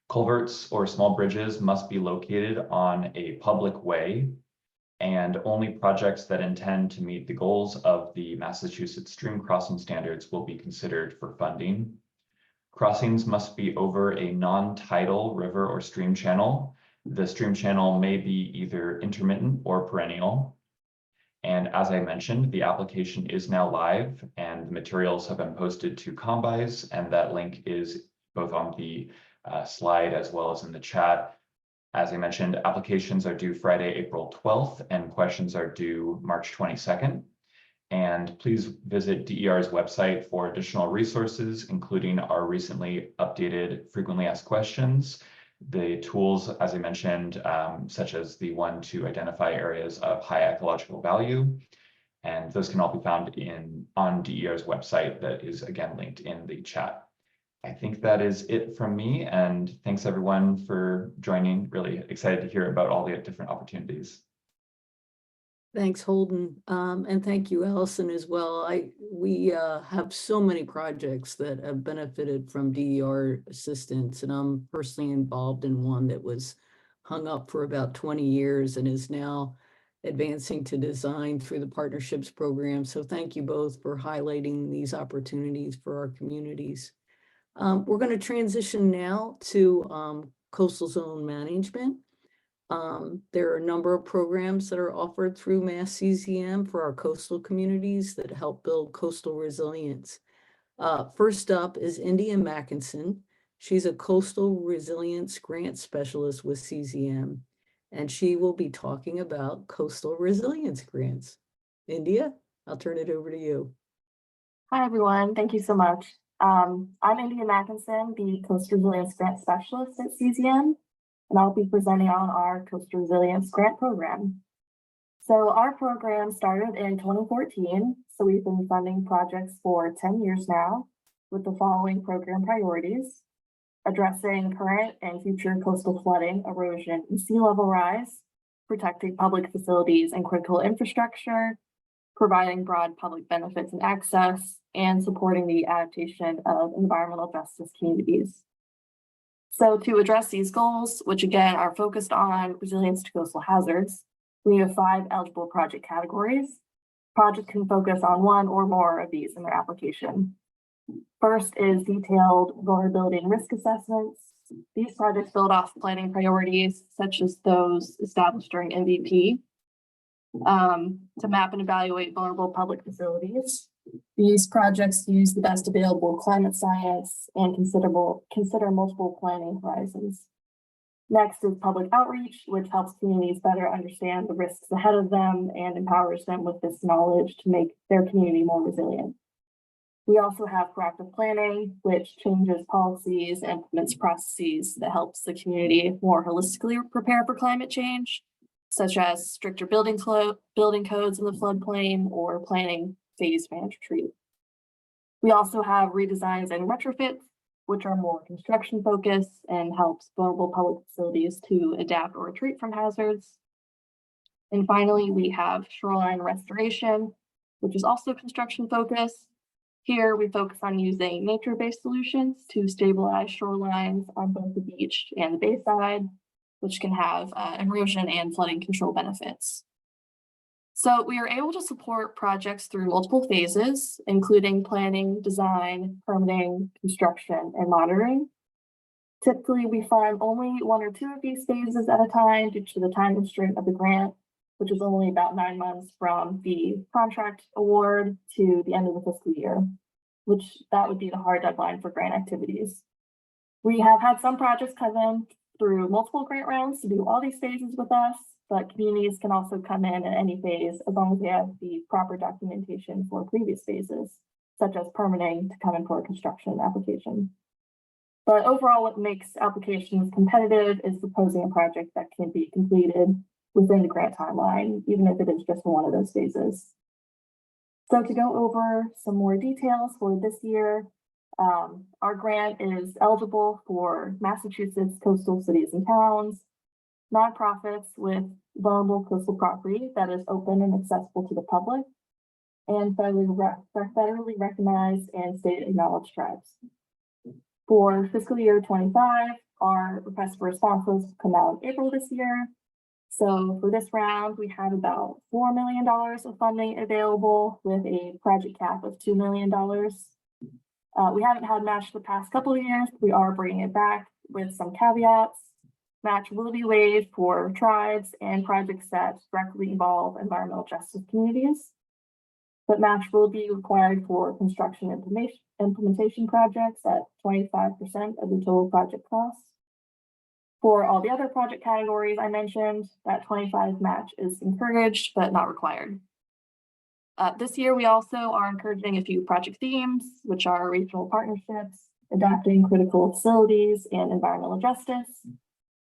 Culverts or small bridges must be located on a public way, and only projects that intend to meet the goals of the Massachusetts Stream Crossing Standards will be considered for funding. Crossings must be over a non-tidal river or stream channel. The stream channel may be either intermittent or perennial. And as I mentioned, the application is now live and the materials have been posted to Combis, and that link is both on the slide as well as in the chat. As I mentioned, applications are due Friday, April 12th, and questions are due March 22nd. And please visit DER's website for additional resources, including our recently updated frequently asked questions, the tools, as I mentioned, such as the one to identify areas of high ecological value. And those can all be found on DER's website that is again linked in the chat. I think that is it from me, and thanks everyone for joining. Really excited to hear about all the different opportunities. Thanks, Holden. And thank you, Allison, as well. We have so many projects that have benefited from DER assistance, and I'm personally involved in one that was hung up for about 20 years and is now advancing to design through the partnerships program. So thank you both for highlighting these opportunities for our communities. We're going to transition now to coastal zone management. There are a number of programs that are offered through Mass CCM for our coastal communities that help build coastal resilience. First up is India Mackinson. She's a coastal resilience grant specialist with CCM, and she will be talking about coastal resilience grants. India, I'll turn it over to you. Hi, everyone. Thank you so much. I'm India Mackinson, the Coastal Resilience Grant Specialist at CCM, and I'll be presenting on our Coastal Resilience Grant Program. So our program started in 2014, so we've been funding projects for 10 years now with the following program priorities: addressing current and future coastal flooding, erosion, and sea level rise, protecting public facilities and critical infrastructure, providing broad public benefits and access, and supporting the adaptation of environmental justice communities. So to address these goals, which again are focused on resilience to coastal hazards, we have 5 eligible project categories. Projects can focus on one or more of these in their application. First is detailed vulnerability and risk assessments. These projects build off planning priorities, such as those established during MVP, to map and evaluate vulnerable public facilities. These projects use the best available climate science and consider multiple planning horizons. Next is public outreach, which helps communities better understand the risks ahead of them and empowers them with this knowledge to make their community more resilient. We also have proactive planning, which changes policies and implements processes that helps the community more holistically prepare for climate change, such as stricter building codes in the floodplain or planning phase managed retreat. We also have redesigns and retrofits, which are more construction focused and helps vulnerable public facilities to adapt or retreat from hazards. And finally, we have shoreline restoration, which is also construction focused. Here we focus on using nature-based solutions to stabilize shorelines on both the beach and the bayside, which can have erosion and flooding control benefits. So we are able to support projects through multiple phases, including planning, design, permitting, construction, and monitoring. Typically, we fund only 1 or 2 of these phases at a time due to the time constraint of the grant, which is only about 9 months from the contract award to the end of the fiscal year, which that would be the hard deadline for grant activities. We have had some projects come in through multiple grant rounds to do all these phases with us, but communities can also come in at any phase as long as they have the proper documentation for previous phases, such as permitting to come in for a construction application. But overall, what makes applications competitive is proposing a project that can be completed within the grant timeline, even if it is just one of those phases. So to go over some more details for this year, our grant is eligible for Massachusetts coastal cities and towns, nonprofits with vulnerable coastal property that is open and accessible to the public, and federally recognized and state acknowledged tribes. For fiscal year 25, our request for responses come out in April this year. So for this round, we have about $4 million of funding available with a project cap of $2 million. We haven't had match the past couple of years. We are bringing it back with some caveats. Match will be waived for tribes and projects that directly involve environmental justice communities. But match will be required for construction implementation projects at 25% of the total project cost. For all the other project categories I mentioned, that 25 match is encouraged, but not required. This year, we also are encouraging a few project themes, which are regional partnerships, adapting critical facilities, and environmental justice.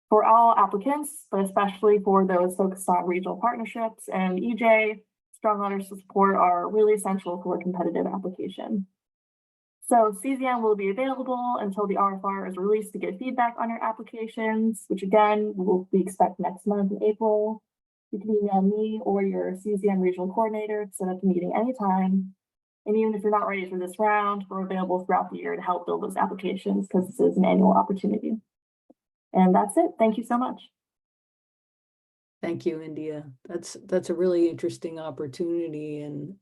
For all applicants, but especially for those focused on regional partnerships and EJ, strong letters of support are really essential for a competitive application. So CCM will be available until the RFR is released to get feedback on your applications, which again, we expect next month in April. You can email me or your CZM regional coordinator to set up a meeting anytime. And even if you're not ready for this round, we're available throughout the year to help build those applications because this is an annual opportunity. And that's it. Thank you so much. Thank you, India. That's a really interesting opportunity, and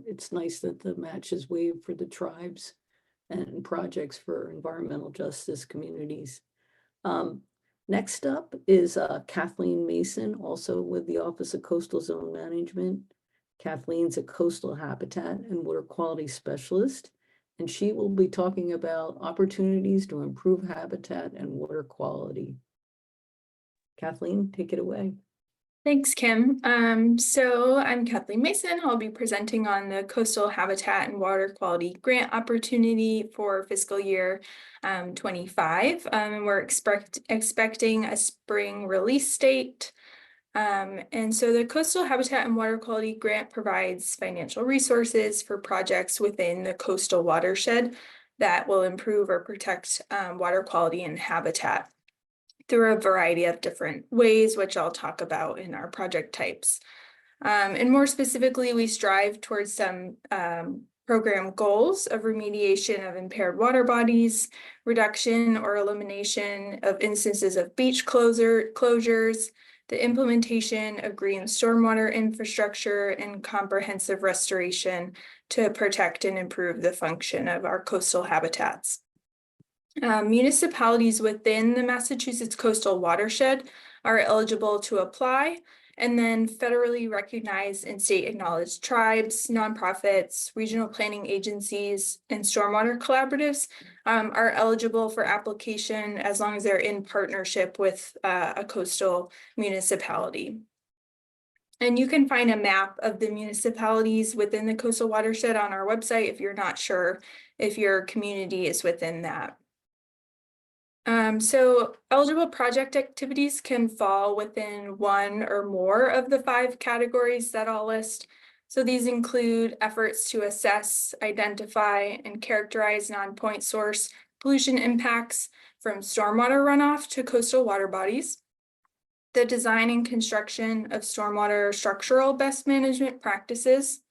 it's nice that the match is waived for the tribes and projects for environmental justice communities. Next up is Kathleen Mason, also with the Office of Coastal Zone Management. Kathleen's a coastal habitat and water quality specialist, and she will be talking about opportunities to improve habitat and water quality. Kathleen, take it away. Thanks, Kim. So I'm Kathleen Mason. I'll be presenting on the Coastal Habitat and Water Quality Grant opportunity for fiscal year 25. And we're expecting a spring release date. And so the Coastal Habitat and Water Quality Grant provides financial resources for projects within the coastal watershed that will improve or protect water quality and habitat through a variety of different ways, which I'll talk about in our project types. And more specifically, we strive towards some program goals of remediation of impaired water bodies, reduction or elimination of instances of beach closures, the implementation of green stormwater infrastructure, and comprehensive restoration to protect and improve the function of our coastal habitats. Municipalities within the Massachusetts coastal watershed are eligible to apply, and then federally recognized and state acknowledged tribes, nonprofits, regional planning agencies, and stormwater collaboratives are eligible for application as long as they're in partnership with a coastal municipality. And you can find a map of the municipalities within the coastal watershed on our website if you're not sure if your community is within that. So eligible project activities can fall within one or more of the 5 categories that I'll list. So these include efforts to assess, identify, and characterize non-point source pollution impacts from stormwater runoff to coastal water bodies, the design and construction of stormwater structural best management practices,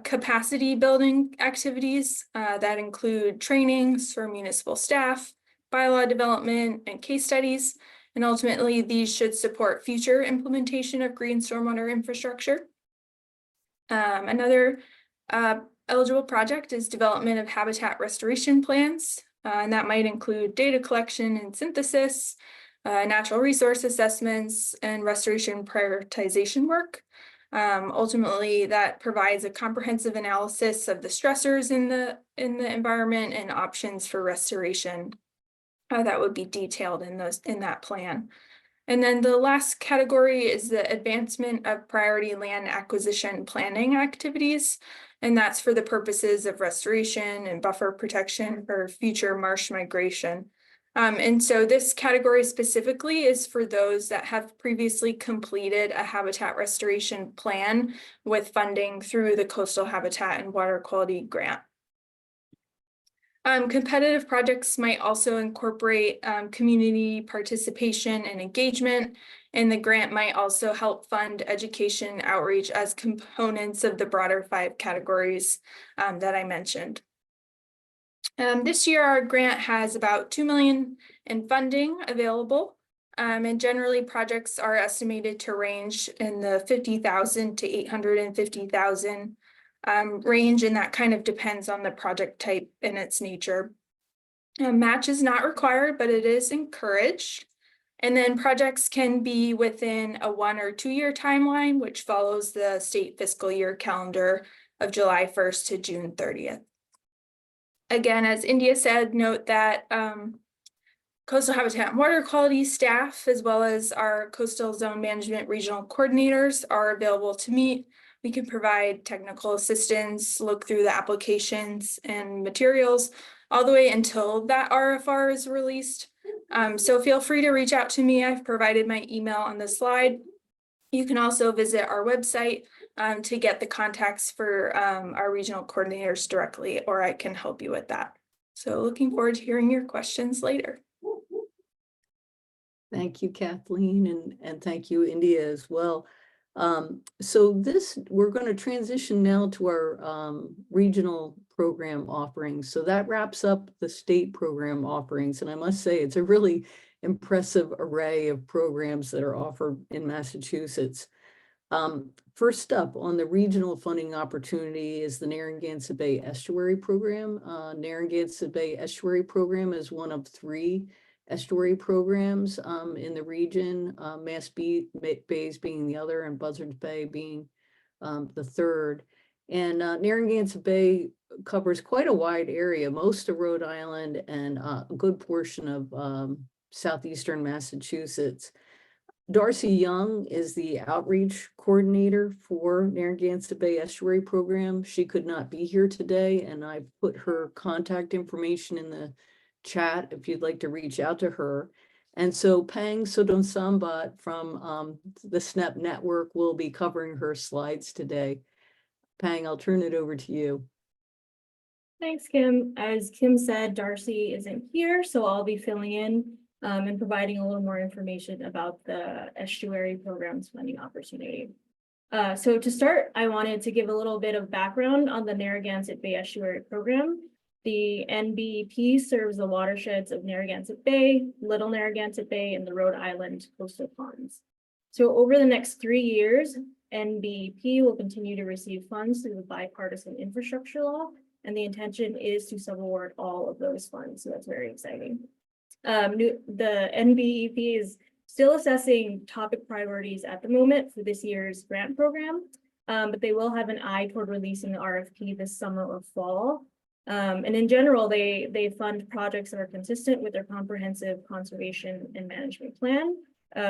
capacity building activities that include trainings for municipal staff, bylaw development, and case studies, and ultimately these should support future implementation of green stormwater infrastructure. Another eligible project is development of habitat restoration plans, and that might include data collection and synthesis, natural resource assessments, and restoration prioritization work. Ultimately, that provides a comprehensive analysis of the stressors in the environment and options for restoration. That would be detailed in that plan. And then the last category is the advancement of priority land acquisition planning activities. And that's for the purposes of restoration and buffer protection for future marsh migration. And so this category specifically is for those that have previously completed a habitat restoration plan with funding through the Coastal Habitat and Water Quality Grant. Competitive projects might also incorporate community participation and engagement, and the grant might also help fund education outreach as components of the broader 5 categories that I mentioned. This year, our grant has about $2 million in funding available, and generally projects are estimated to range in the $50,000 to $850,000 range, and that kind of depends on the project type and its nature. A match is not required, but it is encouraged. And then projects can be within a 1 or 2 year timeline, which follows the state fiscal year calendar of July 1st to June 30th. Again, as India said, note that Coastal Habitat and Water Quality staff, as well as our Coastal Zone Management Regional Coordinators, are available to meet. We can provide technical assistance, look through the applications and materials all the way until that RFR is released. So feel free to reach out to me. I've provided my email on the slide. You can also visit our website to get the contacts for our regional coordinators directly, or I can help you with that. So looking forward to hearing your questions later. Thank you, Kathleen, and thank you, India, as well. So we're going to transition now to our regional program offerings. So that wraps up the state program offerings. And I must say, it's a really impressive array of programs that are offered in Massachusetts. First up on the regional funding opportunity is the Narragansett Bay Estuary Program. Narragansett Bay Estuary Program is one of 3 estuary programs in the region, Mass Bays being the other and Buzzards Bay being the third. And Narragansett Bay covers quite a wide area, most of Rhode Island and a good portion of southeastern Massachusetts. Darcy Young is the outreach coordinator for Narragansett Bay Estuary Program. She could not be here today, and I put her contact information in the chat if you'd like to reach out to her. And so Pang Sodonsambat from the SNEP network will be covering her slides today. Pang, I'll turn it over to you. Thanks, Kim. As Kim said, Darcy isn't here, so I'll be filling in and providing a little more information about the estuary program's funding opportunity. So to start, I wanted to give a little bit of background on the Narragansett Bay Estuary Program. The NBEP serves the watersheds of Narragansett Bay, Little Narragansett Bay, and the Rhode Island coastal ponds. So over the next 3 years, NBEP will continue to receive funds through the bipartisan infrastructure law, and the intention is to subaward all of those funds. So that's very exciting. The NBEP is still assessing topic priorities at the moment for this year's grant program, but they will have an eye toward releasing the RFP this summer or fall. And in general, they fund projects that are consistent with their comprehensive conservation and management plan,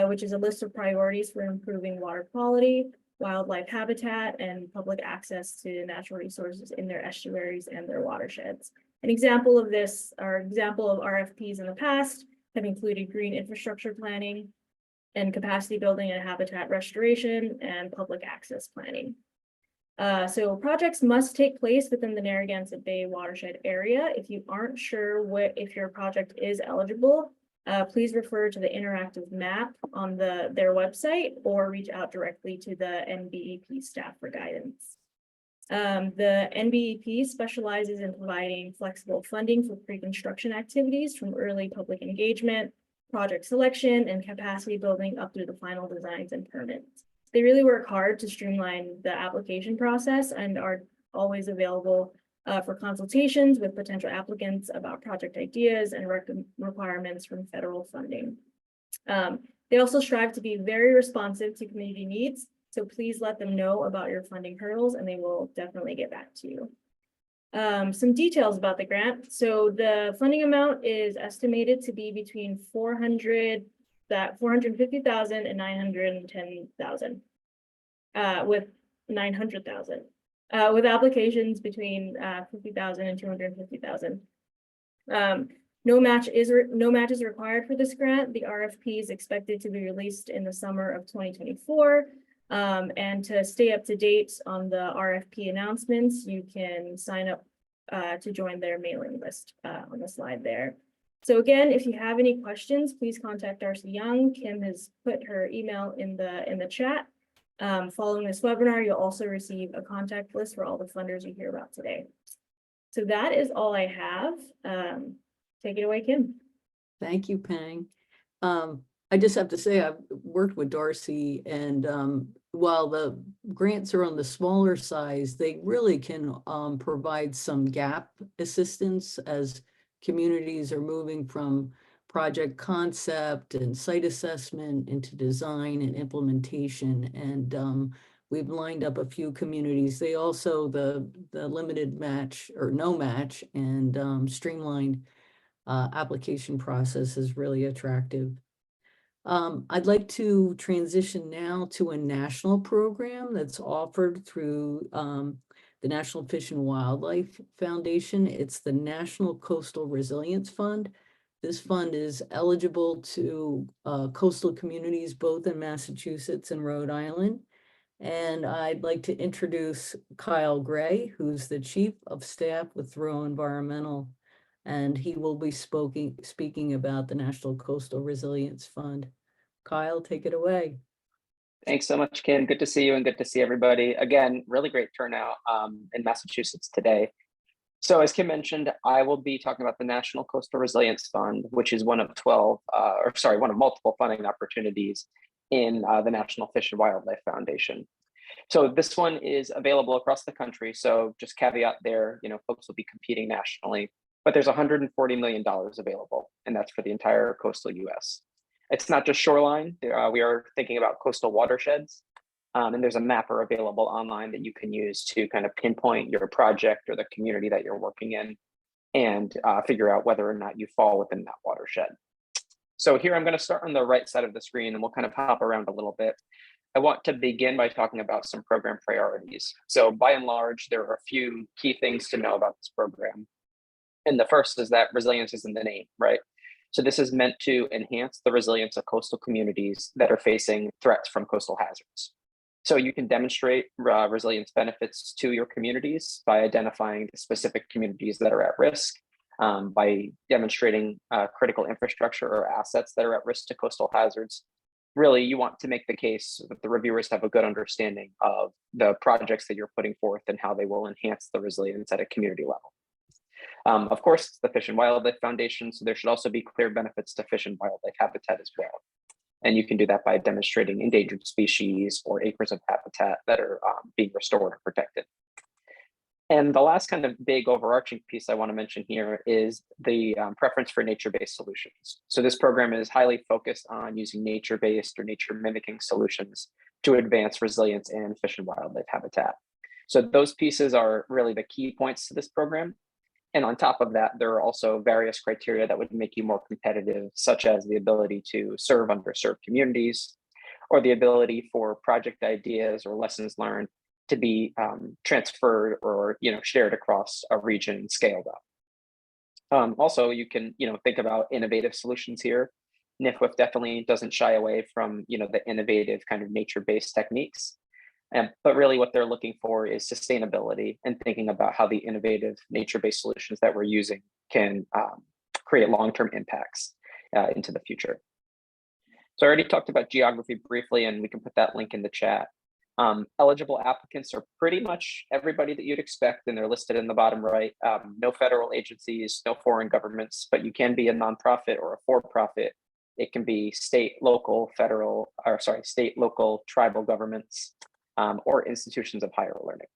which is a list of priorities for improving water quality, wildlife habitat, and public access to natural resources in their estuaries and their watersheds. An example of this, or example of RFPs in the past, have included green infrastructure planning and capacity building and habitat restoration and public access planning. So projects must take place within the Narragansett Bay watershed area. If you aren't sure if your project is eligible, please refer to the interactive map on their website or reach out directly to the NBEP staff for guidance. The NBEP specializes in providing flexible funding for pre-construction activities from early public engagement, project selection, and capacity building up through the final designs and permits. They really work hard to streamline the application process and are always available for consultations with potential applicants about project ideas and requirements from federal funding. They also strive to be very responsive to community needs, so please let them know about your funding hurdles and they will definitely get back to you. Some details about the grant. So the funding amount is estimated to be between $450,000 and $910,000, with $900,000. With applications between $50,000 and $250,000. No match is required for this grant. The RFP is expected to be released in the summer of 2024. And to stay up to date on the RFP announcements, you can sign up to join their mailing list on the slide there. So again, if you have any questions, please contact Darcy Young. Kim has put her email in the chat. Following this webinar, you'll also receive a contact list for all the funders you hear about today. So that is all I have. Take it away, Kim. Thank you, Pang. I just have to say I've worked with Darcy, and while the grants are on the smaller size, they really can provide some gap assistance as communities are moving from project concept and site assessment into design and implementation. And we've lined up a few communities. They also, the limited match or no match and streamlined application process is really attractive. I'd like to transition now to a national program that's offered through the National Fish and Wildlife Foundation. It's the National Coastal Resilience Fund. This fund is eligible to coastal communities both in Massachusetts and Rhode Island. And I'd like to introduce Kyle Gray, who's the Chief of Staff with Thoreau Environmental, and he will be speaking about the National Coastal Resilience Fund. Kyle, take it away. Thanks so much, Kim. Good to see you and good to see everybody. Again, really great turnout in Massachusetts today. So as Kim mentioned, I will be talking about the National Coastal Resilience Fund, which is one of one of multiple funding opportunities in the National Fish and Wildlife Foundation. So this one is available across the country. So just caveat there, folks will be competing nationally, but there's $140 million available, and that's for the entire coastal US. It's not just shoreline. We are thinking about coastal watersheds. And there's a mapper available online that you can use to kind of pinpoint your project or the community that you're working in and figure out whether or not you fall within that watershed. So here I'm going to start on the right side of the screen and we'll kind of hop around a little bit. I want to begin by talking about some program priorities. So by and large, there are a few key things to know about this program. And the first is that resilience is in the name, right? So this is meant to enhance the resilience of coastal communities that are facing threats from coastal hazards. So you can demonstrate resilience benefits to your communities by identifying the specific communities that are at risk, by demonstrating critical infrastructure or assets that are at risk to coastal hazards. Really, you want to make the case that the reviewers have a good understanding of the projects that you're putting forth and how they will enhance the resilience at a community level. Of course, it's the Fish and Wildlife Foundation, so there should also be clear benefits to fish and wildlife habitat as well. And you can do that by demonstrating endangered species or acres of habitat that are being restored or protected. And the last kind of big overarching piece I want to mention here is the preference for nature-based solutions. So this program is highly focused on using nature-based or nature-mimicking solutions to advance resilience in fish and wildlife habitat. So those pieces are really the key points to this program. And on top of that, there are also various criteria that would make you more competitive, such as the ability to serve underserved communities, or the ability for project ideas or lessons learned to be transferred or shared across a region and scaled up. Also, you can think about innovative solutions here. NIFWF definitely doesn't shy away from the innovative kind of nature-based techniques. But really what they're looking for is sustainability and thinking about how the innovative nature-based solutions that we're using can create long-term impacts into the future. So I already talked about geography briefly, and we can put that link in the chat. Eligible applicants are pretty much everybody that you'd expect, and they're listed in the bottom right. No federal agencies, no foreign governments, but you can be a nonprofit or a for-profit. It can be state, local, tribal governments, or institutions of higher learning.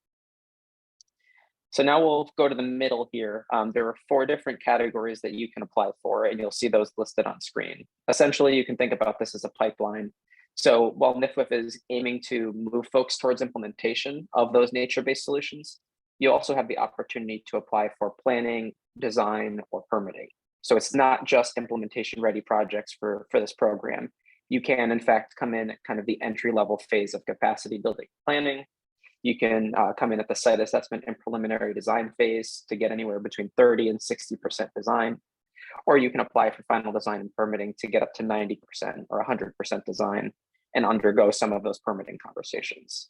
So now we'll go to the middle here. There are 4 different categories that you can apply for, and you'll see those listed on screen. Essentially, you can think about this as a pipeline. So while NIFWF is aiming to move folks towards implementation of those nature-based solutions, you also have the opportunity to apply for planning, design, or permitting. So it's not just implementation-ready projects for this program. You can, in fact, come in at kind of the entry-level phase of capacity building planning. You can come in at the site assessment and preliminary design phase to get anywhere between 30 and 60% design. Or you can apply for final design and permitting to get up to 90% or 100% design and undergo some of those permitting conversations.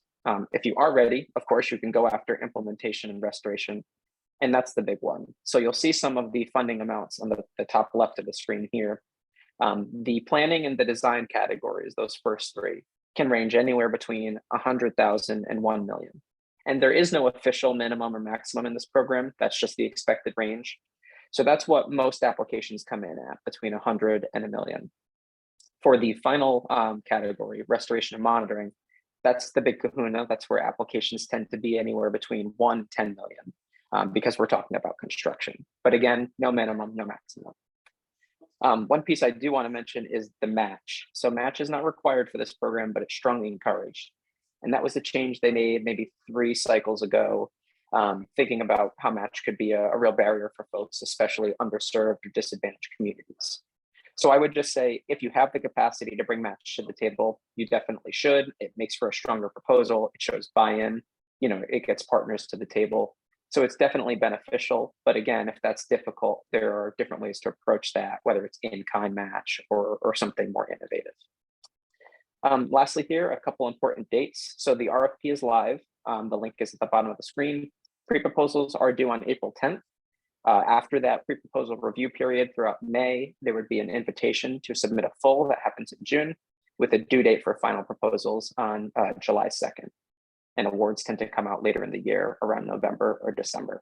If you are ready, of course, you can go after implementation and restoration. And that's the big one. So you'll see some of the funding amounts on the top left of the screen here. The planning and the design categories, those first 3, can range anywhere between 100,000 and 1 million. And there is no official minimum or maximum in this program. That's just the expected range. So that's what most applications come in at, between 100 and 1 million. For the final category, restoration and monitoring, that's the big kahuna. That's where applications tend to be anywhere between 1 and 10 million because we're talking about construction. But again, no minimum, no maximum. One piece I do want to mention is the match. So match is not required for this program, but it's strongly encouraged. And that was the change they made maybe 3 cycles ago, thinking about how match could be a real barrier for folks, especially underserved or disadvantaged communities. So I would just say, if you have the capacity to bring match to the table, you definitely should. It makes for a stronger proposal. It shows buy-in, it gets partners to the table. So it's definitely beneficial. But again, if that's difficult, there are different ways to approach that, whether it's in-kind match or something more innovative. Lastly here, a couple important dates. So the RFP is live. The link is at the bottom of the screen. Pre-proposals are due on April 10th. After that pre-proposal review period throughout May, there would be an invitation to submit a full that happens in June, with a due date for final proposals on July 2nd. And awards tend to come out later in the year around November or December.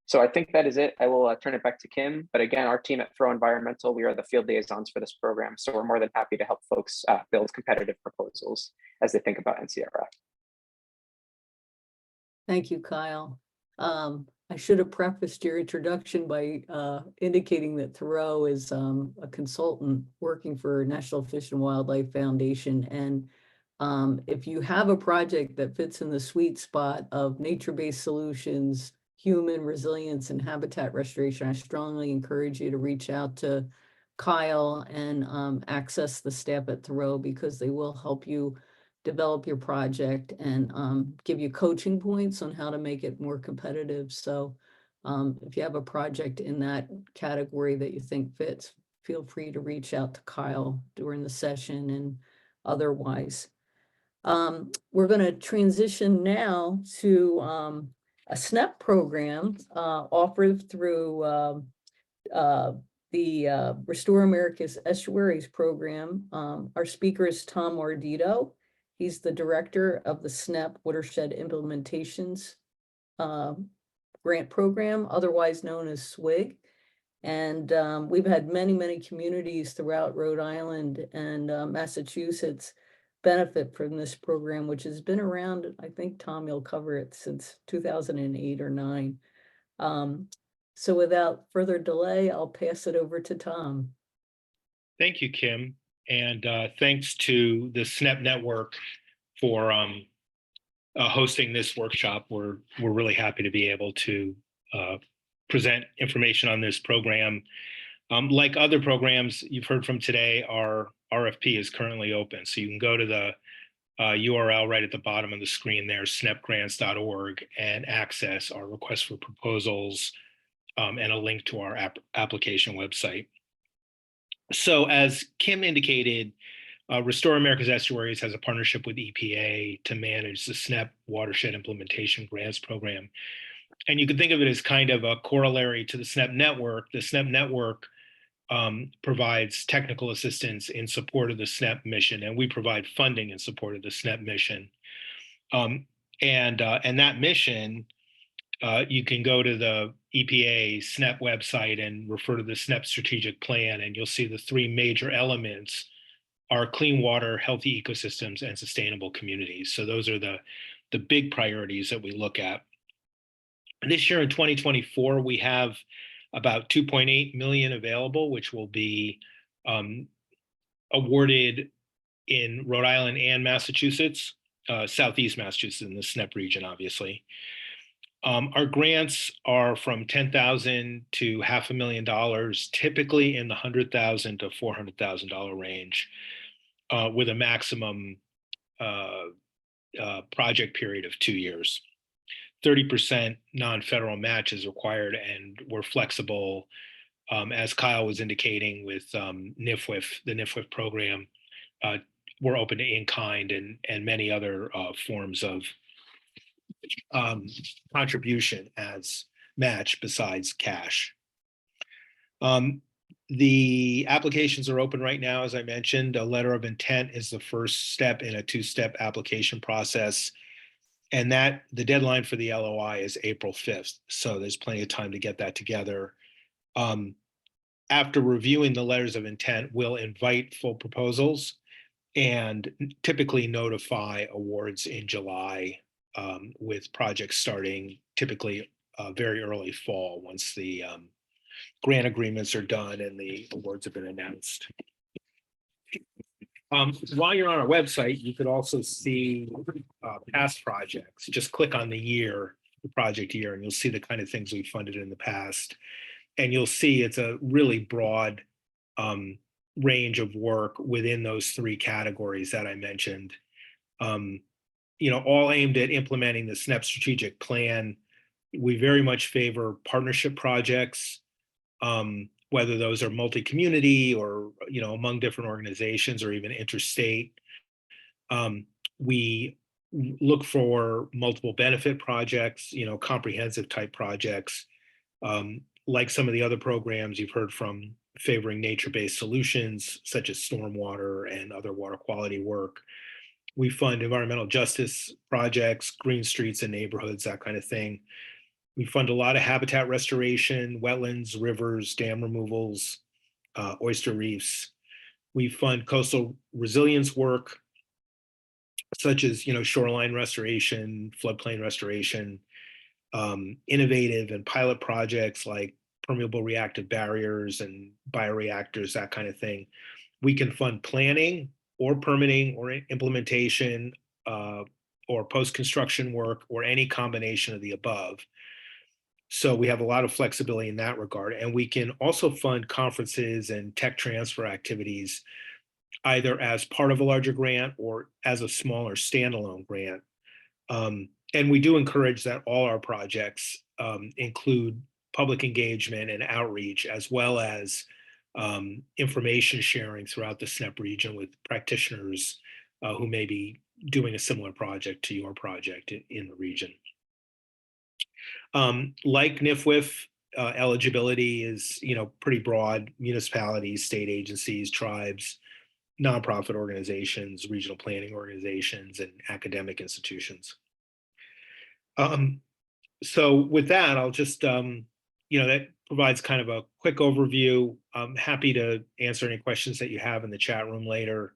So I think that is it. I will turn it back to Kim. But again, our team at Throw Environmental, we are the field liaisons for this program. So we're more than happy to help folks build competitive proposals as they think about NCRF. Thank you, Kyle. I should have prefaced your introduction by indicating that Thoreau is a consultant working for National Fish and Wildlife Foundation. And if you have a project that fits in the sweet spot of nature-based solutions, human resilience, and habitat restoration, I strongly encourage you to reach out to Kyle and access the staff at Thoreau, because they will help you develop your project and give you coaching points on how to make it more competitive. So if you have a project in that category that you think fits, feel free to reach out to Kyle during the session and otherwise. We're going to transition now to a SNEP program offered through the Restore America's Estuaries program. Our speaker is Tom Ardito. He's the director of the SNEP Watershed Implementations Grant Program, otherwise known as SWIG. And we've had many communities throughout Rhode Island and Massachusetts benefit from this program, which has been around, I think, Tom, you'll cover it, since 2008 or 9. So without further delay, I'll pass it over to Tom. Thank you, Kim. And thanks to the SNEP network for hosting this workshop. We're really happy to be able to present information on this program. Like other programs you've heard from today, our RFP is currently open. So you can go to the URL right at the bottom of the screen there, snepgrants.org, and access our request for proposals and a link to our application website. So as Kim indicated, Restore America's Estuaries has a partnership with EPA to manage the SNEP Watershed Implementation Grants Program. And you can think of it as kind of a corollary to the SNEP network. The SNEP network provides technical assistance in support of the SNEP mission, and we provide funding in support of the SNEP mission. And that mission, you can go to the EPA SNEP website and refer to the SNEP strategic plan, and you'll see the three major elements are clean water, healthy ecosystems, and sustainable communities. So those are the big priorities that we look at. This year in 2024, we have about 2.8 million available, which will be awarded in Rhode Island and Massachusetts, Southeast Massachusetts in the SNEP region, obviously. Our grants are from $10,000 to $500,000, typically in the $100,000 to $400,000 range, with a maximum project period of 2 years. 30% non-federal match is required, and we're flexible, as Kyle was indicating with NIFWIF, the NIFWIF program. We're open to in-kind and many other forms of contribution as match besides cash. The applications are open right now. As I mentioned, a letter of intent is the first step in a two-step application process. And the deadline for the LOI is April 5th. So there's plenty of time to get that together. After reviewing the letters of intent, we'll invite full proposals and typically notify awards in July, with projects starting typically very early fall once the grant agreements are done and the awards have been announced. While you're on our website, you could also see past projects. Just click on the project year, and you'll see the kind of things we've funded in the past. And you'll see it's a really broad range of work within those three categories that I mentioned. All aimed at implementing the SNEP strategic plan. We very much favor partnership projects, whether those are multi-community or, among different organizations or even interstate. We look for multiple benefit projects, comprehensive type projects, like some of the other programs you've heard from favoring nature-based solutions such as stormwater and other water quality work. We fund environmental justice projects, green streets and neighborhoods, that kind of thing. We fund a lot of habitat restoration, wetlands, rivers, dam removals, oyster reefs. We fund coastal resilience work, such as shoreline restoration, floodplain restoration, innovative and pilot projects like permeable reactive barriers and bioreactors, that kind of thing. We can fund planning or permitting or implementation or post-construction work or any combination of the above. So we have a lot of flexibility in that regard. And we can also fund conferences and tech transfer activities either as part of a larger grant or as a smaller standalone grant. And we do encourage that all our projects include public engagement and outreach, as well as information sharing throughout the SNEP region with practitioners who may be doing a similar project to your project in the region. Like NIFWIF, eligibility is pretty broad: municipalities, state agencies, tribes, nonprofit organizations, regional planning organizations, and academic institutions. So with that, I'll just, that provides kind of a quick overview. I'm happy to answer any questions that you have in the chat room later.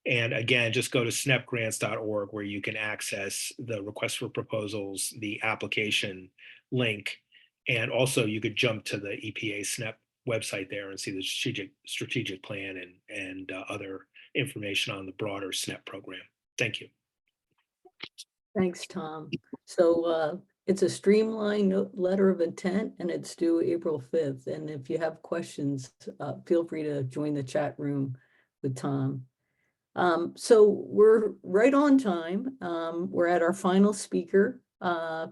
And again, just go to snepgrants.org where you can access the request for proposals, the application link, and also you could jump to the EPA SNEP website there and see the strategic plan and other information on the broader SNEP program. Thank you. Thanks, Tom. So it's a streamlined letter of intent and it's due April 5th. And if you have questions, feel free to join the chat room with Tom. So we're right on time. We're at our final speaker,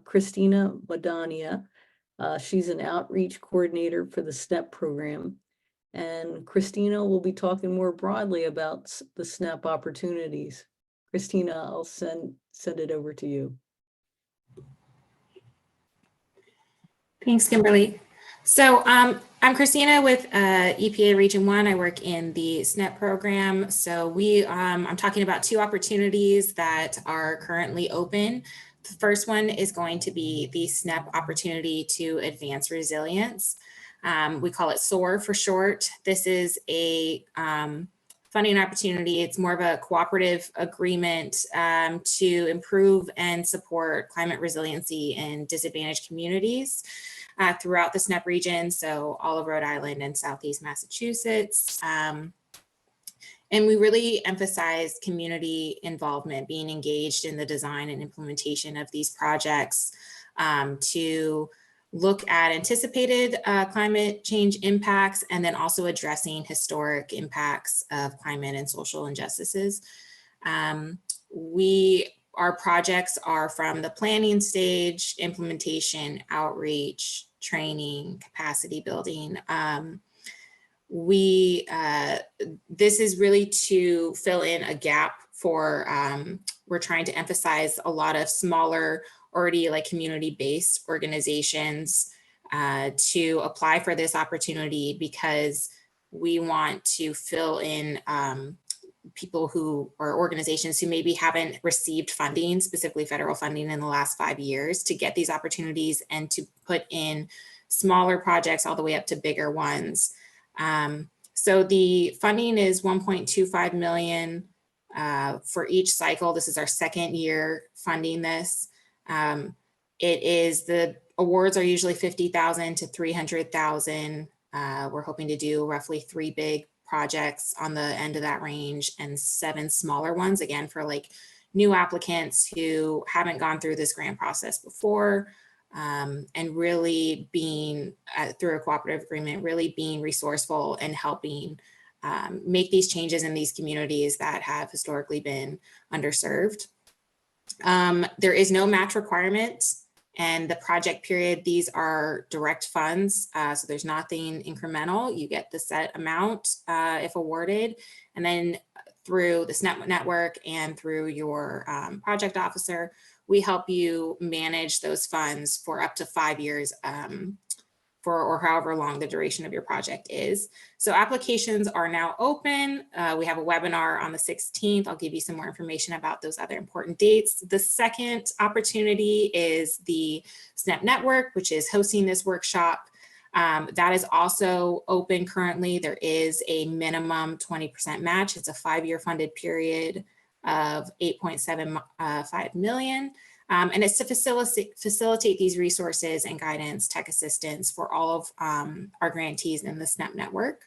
Christina Madania. She's an outreach coordinator for the SNEP program. And Christina will be talking more broadly about the SNEP opportunities. Christina, I'll send it over to you. Thanks, Kimberly. So I'm Christina with EPA Region 1. I work in the SNEP program. So I'm talking about two opportunities that are currently open. The first one is going to be the SNEP opportunity to advance resilience. We call it SOAR for short. This is a funding opportunity. It's more of a cooperative agreement to improve and support climate resiliency in disadvantaged communities throughout the SNEP region, so all of Rhode Island and Southeast Massachusetts. And we really emphasize community involvement, being engaged in the design and implementation of these projects to look at anticipated climate change impacts, and then also addressing historic impacts of climate and social injustices. Our projects are from the planning stage, implementation, outreach, training, capacity building. This is really to fill in a gap for, we're trying to emphasize a lot of smaller, already like community-based organizations to apply for this opportunity, because we want to fill in people who or organizations who maybe haven't received funding, specifically federal funding, in the last 5 years, to get these opportunities and to put in smaller projects all the way up to bigger ones. So the funding is $1.25 million for each cycle. This is our second year funding this. The awards are usually $50,000 to $300,000. We're hoping to do roughly 3 big projects on the end of that range and 7 smaller ones, again, for like new applicants who haven't gone through this grant process before, and really being through a cooperative agreement, really being resourceful and helping make these changes in these communities that have historically been underserved. There is no match requirement, and the project period, these are direct funds. So there's nothing incremental. You get the set amount if awarded, and then through the SNEP network and through your project officer, we help you manage those funds for up to 5 years for or however long the duration of your project is. So applications are now open. We have a webinar on the 16th. I'll give you some more information about those other important dates. The second opportunity is the SNEP Network, which is hosting this workshop. That is also open currently. There is a minimum 20% match. It's a 5-year funded period of 8.75 million. And it's to facilitate these resources and guidance, tech assistance for all of our grantees in the SNEP network.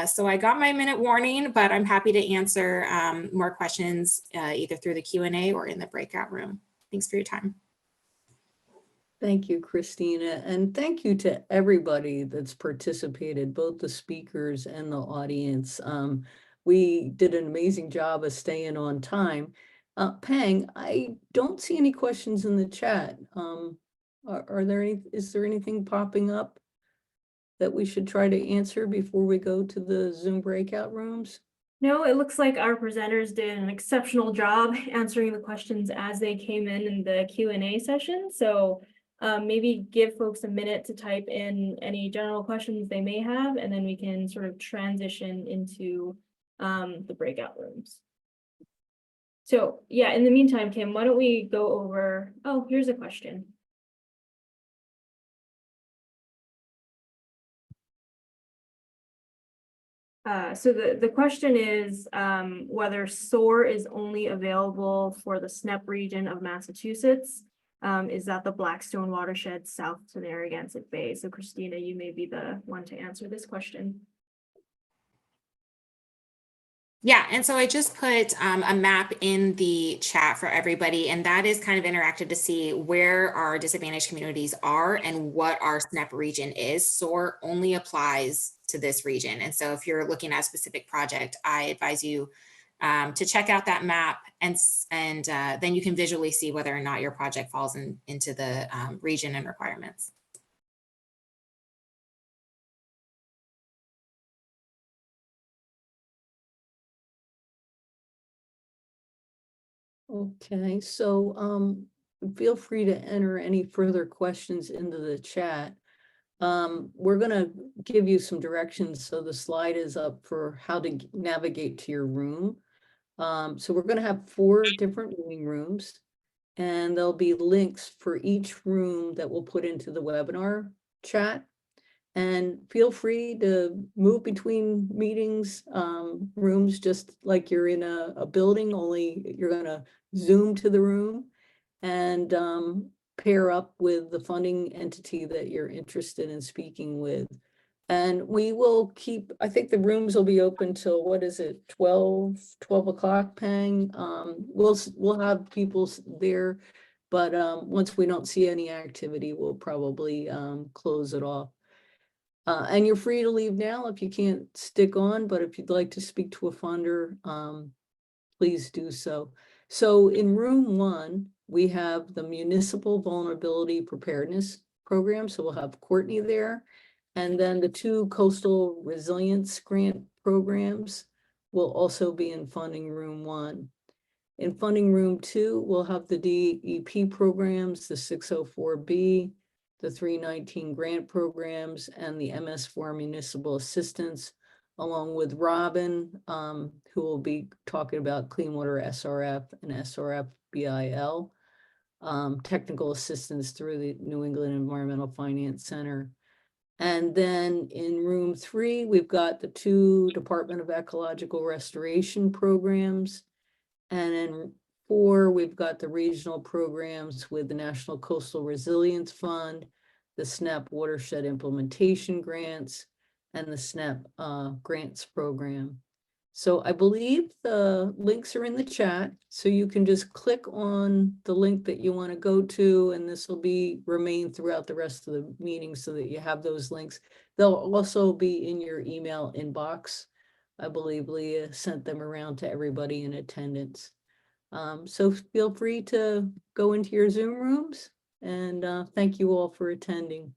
So I got my minute warning, but I'm happy to answer more questions either through the Q&A or in the breakout room. Thanks for your time. Thank you, Christina, and thank you to everybody that's participated, both the speakers and the audience. We did an amazing job of staying on time. Peng, I don't see any questions in the chat. Is there anything popping up that we should try to answer before we go to the Zoom breakout rooms? No, it looks like our presenters did an exceptional job answering the questions as they came in the Q&A session. So maybe give folks a minute to type in any general questions they may have, and then we can sort of transition into the breakout rooms. So yeah, in the meantime, Kim, why don't we go over, oh, here's a question. So the question is whether SOAR is only available for the SNEP region of Massachusetts. Is that the Blackstone watershed south to Narragansett Bay? So Christina, you may be the one to answer this question. Yeah, and so I just put a map in the chat for everybody, and that is kind of interactive to see where our disadvantaged communities are and what our SNEP region is. SOAR only applies to this region. And so if you're looking at a specific project, I advise you to check out that map, and then you can visually see whether or not your project falls into the region and requirements. Okay, so feel free to enter any further questions into the chat. We're gonna give you some directions. So the slide is up for how to navigate to your room. So we're gonna have 4 different meeting rooms, and there'll be links for each room that we'll put into the webinar chat. And feel free to move between meetings, rooms, just like you're in a building, only you're gonna Zoom to the room and pair up with the funding entity that you're interested in speaking with. And we will keep, I think the rooms will be open till, what is it, 12 o'clock, Peng? We'll have people there, but once we don't see any activity, we'll probably close it off. And you're free to leave now if you can't stick on, but if you'd like to speak to a funder, please do so. So in room 1, we have the Municipal Vulnerability Preparedness Program. So we'll have Courtney there. And then the 2 Coastal Resilience Grant programs will also be in funding room 1. In funding room 2, we'll have the DEP programs, the 604B, the 319 grant programs, and the MS4 municipal assistance, along with Robin, who will be talking about Clean Water SRF and SRF BIL, technical assistance through the New England Environmental Finance Center. And then in room 3, we've got the 2 Department of Ecological Restoration programs. And in 4, we've got the regional programs with the National Coastal Resilience Fund, the SNEP Watershed Implementation Grants, and the SNEP Grants Program. So I believe the links are in the chat, so you can just click on the link that you want to go to, and this will remain throughout the rest of the meeting so that you have those links. They'll also be in your email inbox. I believe Leah sent them around to everybody in attendance. So feel free to go into your Zoom rooms, and thank you all for attending.